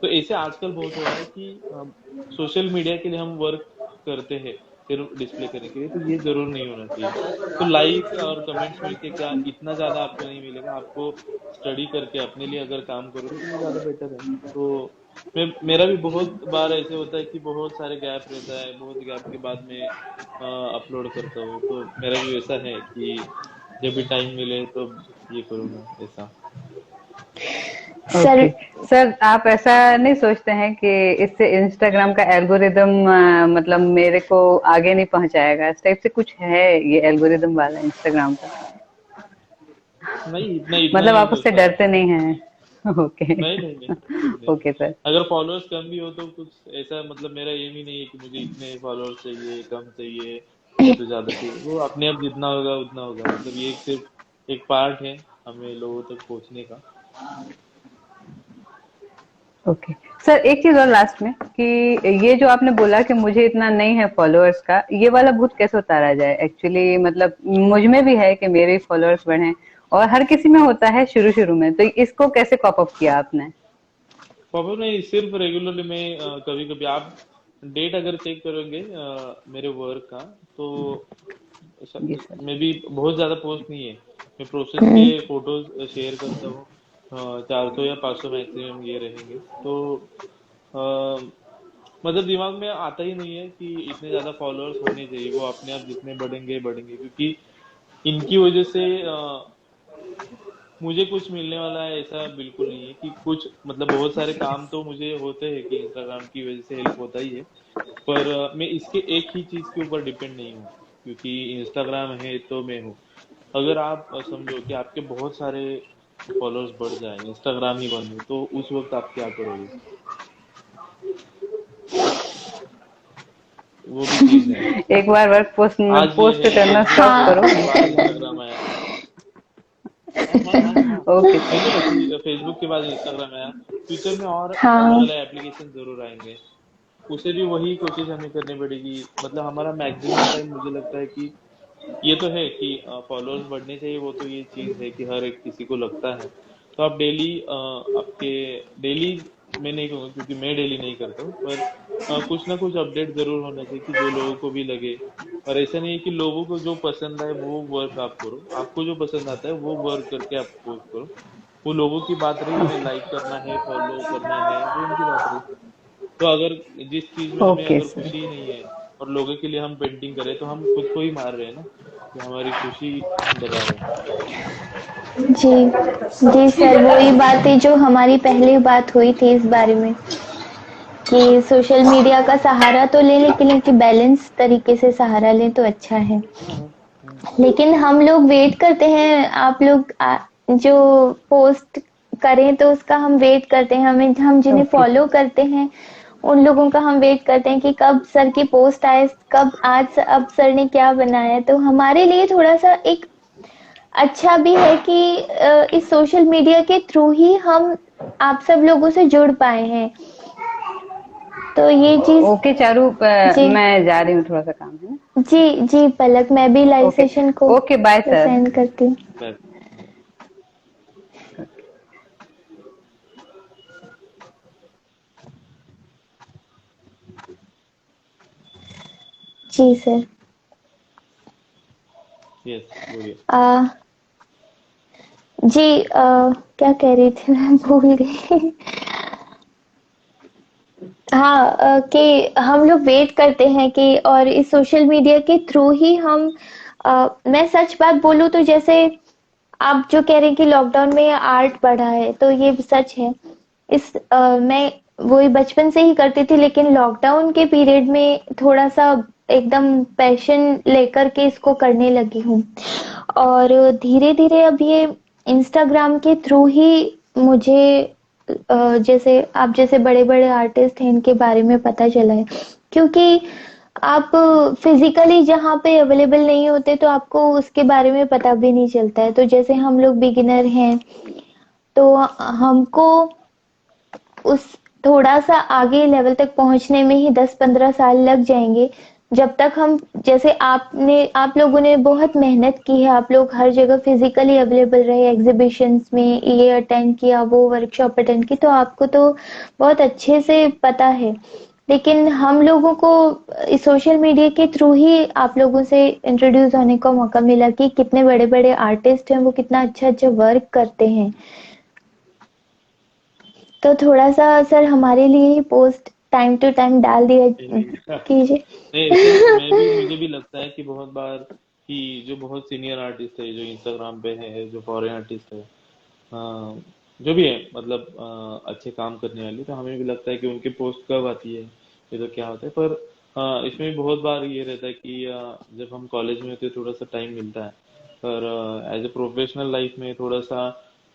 तो ऐसे आजकल बहुत हो रहा है कि सोशल मीडिया के लिए हम वर्क करते हैं सिर्फ डिस्प्ले करने के लिए, तो ये जरूर नहीं होना चाहिए। तो लाइक और कमेंट्स मिलके क्या इतना ज्यादा आपको नहीं मिलेगा, आपको स्टडी करके अपने लिए अगर काम करोगे तो वो ज्यादा बेटर है। तो मेरा भी बहुत बार ऐसे होता है कि बहुत सारे गैप रहता है, बहुत गैप के बाद में अपलोड करता हूँ। तो मेरा भी वैसा है कि जब भी टाइम मिले तो ये करूँगा ऐसा। ओके। सर सर आप ऐसा नहीं सोचते हैं कि इससे इंस्टाग्राम का एल्गोरिदम मतलब मेरे को आगे नहीं पहुंचाएगा? इस टाइप से कुछ है ये एल्गोरिदम वाला इंस्टाग्राम का? नहीं, इतना इतना मतलब नहीं आप उससे सोचता मैं। डरते नहीं हैं? ओके। नहीं नहीं नहीं, बिल्कुल नहीं। Okay sir. अगर फॉलोअर्स कम भी हो तो कुछ ऐसा, मतलब मेरा एम ही नहीं है कि मुझे इतने फॉलोअर्स चाहिए, कम चाहिए, नहीं तो ज्यादा चाहिए। वो अपने आप जितना होगा उतना होगा। मतलब ये एक सिर्फ एक पार्ट है हमें लोगों तक पहुंचने का। ओके। सर एक चीज और लास्ट में कि ये जो आपने बोला कि मुझे इतना नहीं है फॉलोअर्स का, ये वाला भूत कैसे उतारा जाए? एक्चुअली मतलब मुझ में भी है कि मेरे फॉलोअर्स बढ़े, और हर किसी में होता है शुरू शुरू में, तो इसको कैसे कॉप अप किया आपने? प्रॉब्लम नहीं, सिर्फ रेगुलरली मैं कभी कभी आप डेट अगर चेक करोगे मेरे वर्क का, तो जी सर। मैं भी बहुत ज्यादा पोस्ट नहीं है। मैं प्रोसेस के हम्म। फोटोज शेयर करता हूँ। 400 या 500 मैक्सिमम ये रहेंगे। तो अ, मतलब दिमाग में आता ही नहीं है कि इतने ज्यादा फॉलोअर्स होने चाहिए। वो अपने आप जितने बढ़ेंगे बढ़ेंगे, क्योंकि इनकी वजह से मुझे कुछ मिलने वाला है ऐसा बिल्कुल नहीं है। कि कुछ मतलब बहुत सारे काम तो मुझे होते हैं कि इंस्टाग्राम की वजह से हेल्प होता ही है। पर मैं इसके एक ही चीज के ऊपर डिपेंड नहीं हूँ, क्योंकि इंस्टाग्राम है तो मैं हूँ। अगर आप समझो कि आपके बहुत सारे फॉलोअर्स बढ़ जाए, इंस्टाग्राम ही बंद हो, तो उस वक्त आप क्या करोगे? वो भी चीज है। एक बार वर्क पोस्ट आज ये पोस्ट है करना फेसबुक, स्टॉप करो। फेसबुक के बाद इंस्टाग्राम आया। ओके नहीं तो सर। ऐसी फेसबुक के बाद इंस्टाग्राम आया। फ्यूचर में और अलग हाँ। अलग एप्लीकेशन जरूर आएंगे। उसे भी वही कोशिश हमें करनी पड़ेगी। मतलब हमारा मैक्सिमम टाइम मुझे लगता है कि ये तो है कि फॉलोअर्स बढ़ने चाहिए, वो तो ये चीज है कि हर एक किसी को लगता है। तो आप डेली आपके डेली मैं नहीं कहूँगा क्योंकि मैं डेली नहीं करता हूँ, पर कुछ ना कुछ अपडेट जरूर होना चाहिए कि जो लोगों को भी लगे। और ऐसा नहीं है कि लोगों को जो पसंद आए वो वर्क आप करो, आपको जो पसंद आता है वो वर्क करके आप पोस्ट करो। वो लोगों की बात रही, उन्हें लाइक करना है, फॉलो करना है, वो उनकी बात रही। तो अगर जिस चीज में हमें ओके अगर सर। खुशी ही नहीं है और लोगों के लिए हम पेंटिंग करें, तो हम खुद को ही मार रहे हैं ना, कि हमारी खुशी हम दबा रहे हैं। जी जी सर, वही बात है जो हमारी पहले बात हुई थी इस बारे में, कि सोशल मीडिया का सहारा तो ले लेकिन कि बैलेंस तरीके से सहारा लें तो अच्छा है। हम्म। लेकिन हम लोग वेट करते हैं, आप लोग जो पोस्ट करें तो उसका हम वेट करते हैं, हम जिन्हें ओके फॉलो करते हैं उन लोगों का हम वेट करते हैं कि कब सर की पोस्ट आए, कब आज अब सर ने क्या बनाया। तो हमारे लिए थोड़ा सा एक अच्छा भी है कि इस सोशल मीडिया के थ्रू ही हम आप सब लोगों से जुड़ पाए हैं, तो ये चीज। ओके चारू, जी मैं जा रही हूँ, थोड़ा सा काम है ना। जी जी पलक, मैं भी लाइव ओके। सेशन को ओके बाय सर। सेंड करती हूँ। बस। जी सर। यस, बोलिए। आ, जी क्या कह रही थी मैं भूल गई। हाँ कि हम लोग वेट करते हैं कि, और इस सोशल मीडिया के थ्रू ही हम मैं सच बात बोलूँ तो जैसे आप जो कह रहे हैं कि लॉकडाउन में आर्ट बढ़ा है, तो ये सच है। मैं वही बचपन से ही करती थी, लेकिन लॉकडाउन के पीरियड में थोड़ा सा एकदम पैशन लेकर के इसको करने लगी हूँ। और धीरे धीरे अब ये इंस्टाग्राम के थ्रू ही मुझे जैसे आप जैसे बड़े बड़े आर्टिस्ट हैं इनके बारे में पता चला है, क्योंकि आप फिजिकली जहाँ पे अवेलेबल नहीं होते तो आपको उसके बारे में पता भी नहीं चलता है। तो जैसे हम लोग बिगिनर हैं तो हमको उस थोड़ा सा आगे लेवल तक पहुंचने में ही 10-15 साल लग जाएंगे। जब तक हम, जैसे आप लोगों ने बहुत मेहनत की है, आप लोग हर जगह फिजिकली अवेलेबल रहे, एग्जीबिशंस में ये अटेंड किया, वो वर्कशॉप अटेंड की, तो आपको तो बहुत अच्छे से पता है। लेकिन हम लोगों को इस सोशल मीडिया के थ्रू ही आप लोगों से इंट्रोड्यूस होने का मौका मिला कि कितने बड़े बड़े आर्टिस्ट हैं, वो कितना अच्छा अच्छा वर्क करते हैं। तो थोड़ा सा सर हमारे लिए ही पोस्ट टाइम टू टाइम डाल दिया नहीं कीजिए। ऐसे मैं भी, मुझे भी लगता है कि बहुत बार कि जो बहुत सीनियर आर्टिस्ट है, जो इंस्टाग्राम पे है, जो फॉरेन आर्टिस्ट है, जो भी है, मतलब अच्छे काम करने वाले, तो हमें भी लगता है कि उनकी पोस्ट कब आती है, ये तो क्या होता है। पर इसमें भी बहुत बार ये रहता है कि जब हम कॉलेज में होते हैं थोड़ा सा टाइम मिलता है, पर एज ए प्रोफेशनल लाइफ में थोड़ा सा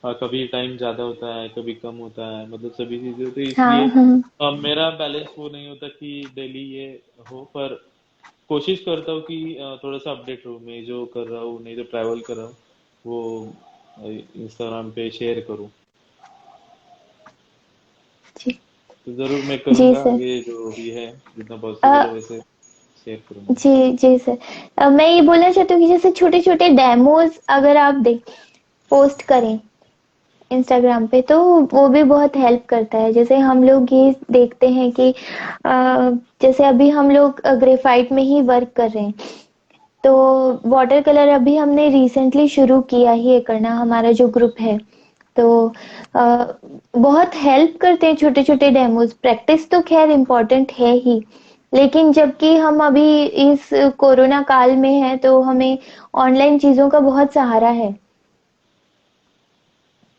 कभी टाइम ज्यादा होता है, कभी कम होता है, मतलब सभी चीजें होती है, हाँ इसलिए हाँ। मेरा बैलेंस वो नहीं होता कि डेली ये हो। पर कोशिश करता हूँ कि थोड़ा सा अपडेट रहूँ, मैं जो कर रहा हूँ, नहीं तो ट्रैवल कर रहा हूँ, वो इंस्टाग्राम पे शेयर करूँ। जी तो जरूर मैं जी करूँगा, सर। ये जो भी है जितना अ, पॉसिबल है वैसे शेयर करूँगा। जी जी सर। मैं ये बोलना चाहती हूँ कि जैसे छोटे छोटे डेमोज अगर आप पोस्ट करें इंस्टाग्राम पे तो वो भी बहुत हेल्प करता है। जैसे हम लोग ये देखते हैं कि जैसे अभी हम लोग ग्रेफाइट में ही वर्क कर रहे हैं, तो वाटर कलर अभी हमने रिसेंटली शुरू किया ही है करना, हमारा जो ग्रुप है। तो अ, बहुत हेल्प करते हैं छोटे छोटे डेमोज। प्रैक्टिस तो खैर इम्पोर्टेंट है ही, लेकिन जबकि हम अभी इस कोरोना काल में हैं तो हमें ऑनलाइन चीजों का बहुत सहारा है।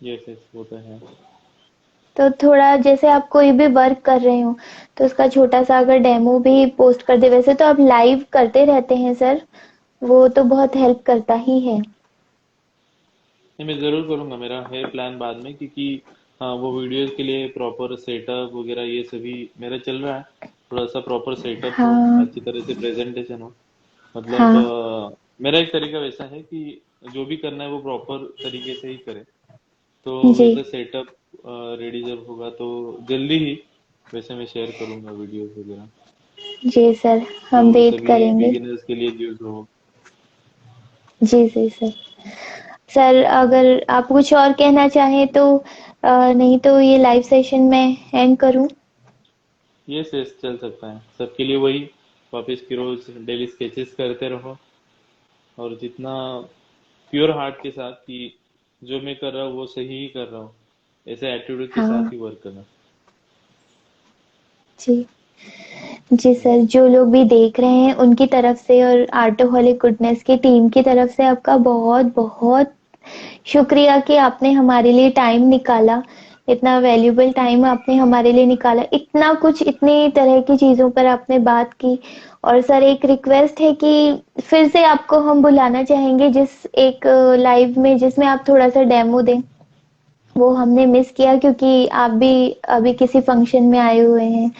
यस यस, वो तो है। तो थोड़ा जैसे आप कोई भी वर्क कर रहे हो तो उसका छोटा सा अगर डेमो भी पोस्ट कर दे, वैसे तो आप लाइव करते रहते हैं सर, वो तो बहुत हेल्प करता ही है। नहीं, मैं जरूर करूँगा, मेरा है प्लान बाद में, क्योंकि हाँ, वो वीडियोस के लिए प्रॉपर सेटअप वगैरह ये सभी मेरा चल रहा है। थोड़ा सा प्रॉपर सेटअप हो, हाँ अच्छी तरह से प्रेजेंटेशन हो, मतलब हाँ। मेरा एक तरीका वैसा है कि जो भी करना है वो प्रॉपर तरीके से ही करे। तो जी वैसे सेटअप रेडी जब होगा तो जल्दी ही वैसे मैं शेयर करूंगा वीडियोस वगैरह, जी सर, जो हम वेट सभी करेंगे। बिगिनर्स के लिए यूज हो। जी जी सर। सर अगर आप कुछ और कहना चाहें तो नहीं तो ये लाइव सेशन में एंड करूं। ये से चल सकता है सबके लिए वही। वापस की रोज डेली स्केचेस करते रहो, और जितना प्योर हार्ट के साथ कि जो मैं कर रहा हूँ वो सही ही कर रहा हूँ, ऐसे एटीट्यूड के हाँ साथ ही वर्क करना। जी। जी सर, जो लोग भी देख रहे हैं उनकी तरफ से और आर्टोहॉलिक गुडनेस की टीम की तरफ से आपका बहुत बहुत शुक्रिया कि आपने हमारे लिए टाइम निकाला। इतना वैल्यूएबल टाइम आपने हमारे लिए निकाला, इतना कुछ इतनी तरह की चीजों पर आपने बात की। और सर एक रिक्वेस्ट है कि फिर से आपको हम बुलाना चाहेंगे जिस एक लाइव में जिसमें आप थोड़ा सा डेमो दें। वो हमने मिस किया क्योंकि आप भी अभी किसी फंक्शन में आए हुए हैं,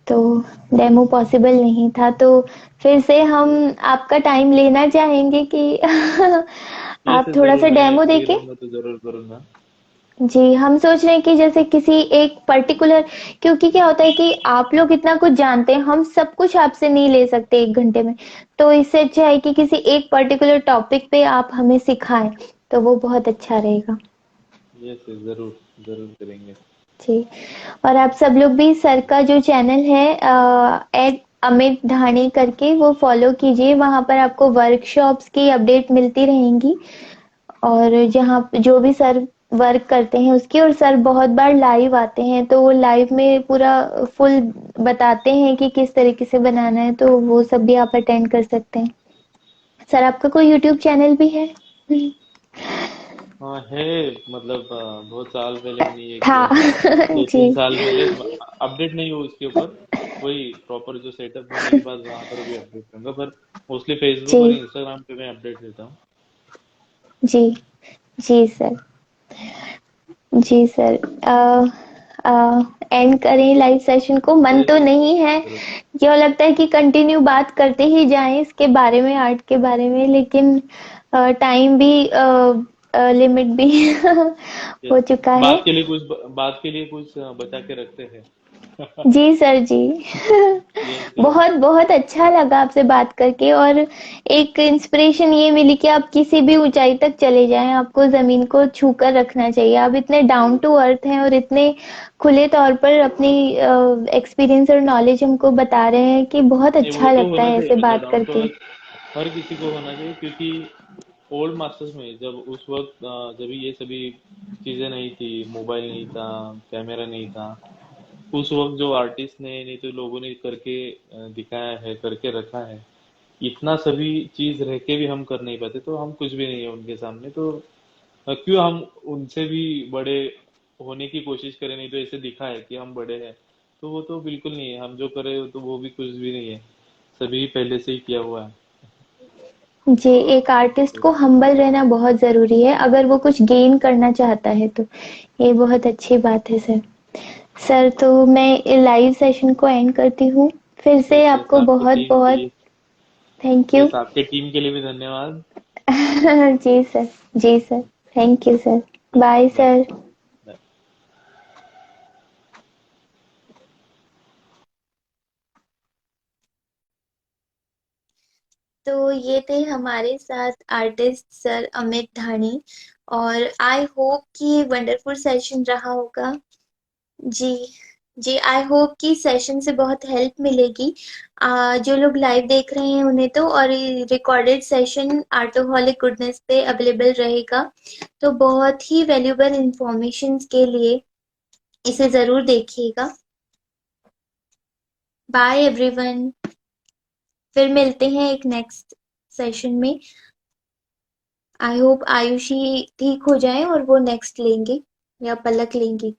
तो डेमो पॉसिबल नहीं था। तो फिर से हम आपका टाइम लेना चाहेंगे कि ये आप से थोड़ा जरूर, सा मैं डेमो फ्री देके। रहूंगा तो जरूर करूंगा। जी, हम सोच रहे हैं कि जैसे किसी एक पर्टिकुलर, क्योंकि क्या होता है कि आप लोग इतना कुछ जानते हैं, हम सब कुछ आपसे नहीं ले सकते 1 घंटे में। तो इससे अच्छा है कि किसी एक पर्टिकुलर टॉपिक पे आप हमें सिखाएं, तो वो बहुत अच्छा रहेगा। ये से जरूर, जरूर करेंगे। जी। और आप सब लोग भी सर का जो चैनल है एट अमित धानी करके वो फॉलो कीजिए, वहां पर आपको वर्कशॉप्स की अपडेट मिलती रहेंगी। और जहाँ जो भी सर वर्क करते हैं उसकी, और सर बहुत बार लाइव आते हैं तो वो लाइव में पूरा फुल बताते हैं कि किस तरीके से बनाना है, तो वो सब भी आप अटेंड कर सकते हैं। सर आपका कोई यूट्यूब चैनल भी है? हाँ है, मतलब बहुत साल पहले मैंने ये था। किया है। दो जी तीन साल पहले। अपडेट नहीं हुआ उसके ऊपर। वही प्रॉपर जो सेटअप होने के बाद वहां पर भी अपडेट करूंगा, पर मोस्टली फेसबुक और जी इंस्टाग्राम पे मैं अपडेट देता हूँ। जी जी सर। जी सर। एंड करें लाइव सेशन को, मन ये तो से नहीं है। जरूर। ये लगता है कि कंटिन्यू बात करते ही जाएं इसके बारे में, आर्ट के बारे में, लेकिन टाइम भी लिमिट भी यस। हो चुका है। बात के लिए कुछ बचा के रखते हैं। जी सर जी। Yes yes. बहुत बहुत अच्छा लगा आपसे बात करके, और एक इंस्पिरेशन ये मिली कि आप किसी भी ऊंचाई तक चले जाएं, आपको जमीन को छू कर रखना चाहिए। आप इतने डाउन टू अर्थ हैं और इतने खुले तौर पर अपनी एक्सपीरियंस और नॉलेज हमको बता रहे हैं कि बहुत नहीं, वो अच्छा तो लगता होना है चाहिए, ऐसे मतलब बात डाउन टू करके। अर्थ हर किसी को होना चाहिए, क्योंकि ओल्ड मास्टर्स में जब उस वक्त जब ये सभी चीजें नहीं थी, मोबाइल नहीं था, कैमरा नहीं था, उस वक्त जो आर्टिस्ट ने, नहीं तो लोगों ने करके दिखाया है, करके रखा है, इतना सभी चीज रह के भी हम कर नहीं पाते, तो हम कुछ भी नहीं है उनके सामने। तो क्यों हम उनसे भी बड़े होने की कोशिश करें, नहीं तो ऐसे दिखा है कि हम बड़े हैं, तो वो तो बिल्कुल नहीं है। हम जो करे तो वो भी कुछ भी नहीं है, सभी पहले से ही किया हुआ है। जी, एक आर्टिस्ट को हम्बल रहना बहुत जरूरी है अगर वो कुछ गेन करना चाहता है तो। ये बहुत अच्छी बात है सर। सर तो मैं लाइव सेशन को एंड करती हूँ। फिर से यस यस, आपको आपके बहुत टीम के बहुत लिए। Thank you. यस, आपके टीम के लिए भी धन्यवाद। जी सर। जी sir. Thank you sir. Bye bye sir. Bye. तो ये थे हमारे साथ आर्टिस्ट सर अमित धानी, और आई होप कि वंडरफुल सेशन रहा होगा। जी। जी, आई होप कि सेशन से बहुत हेल्प मिलेगी। जो लोग लाइव देख रहे हैं उन्हें तो, और रिकॉर्डेड सेशन आर्टोहॉलिक गुडनेस पे अवेलेबल रहेगा। तो बहुत ही वैल्यूबल इंफॉर्मेशन के लिए इसे जरूर देखिएगा। Bye everyone. फिर मिलते हैं एक नेक्स्ट सेशन में। आई होप आयुषी ठीक हो जाए और वो नेक्स्ट लेंगे या पलक लेंगी।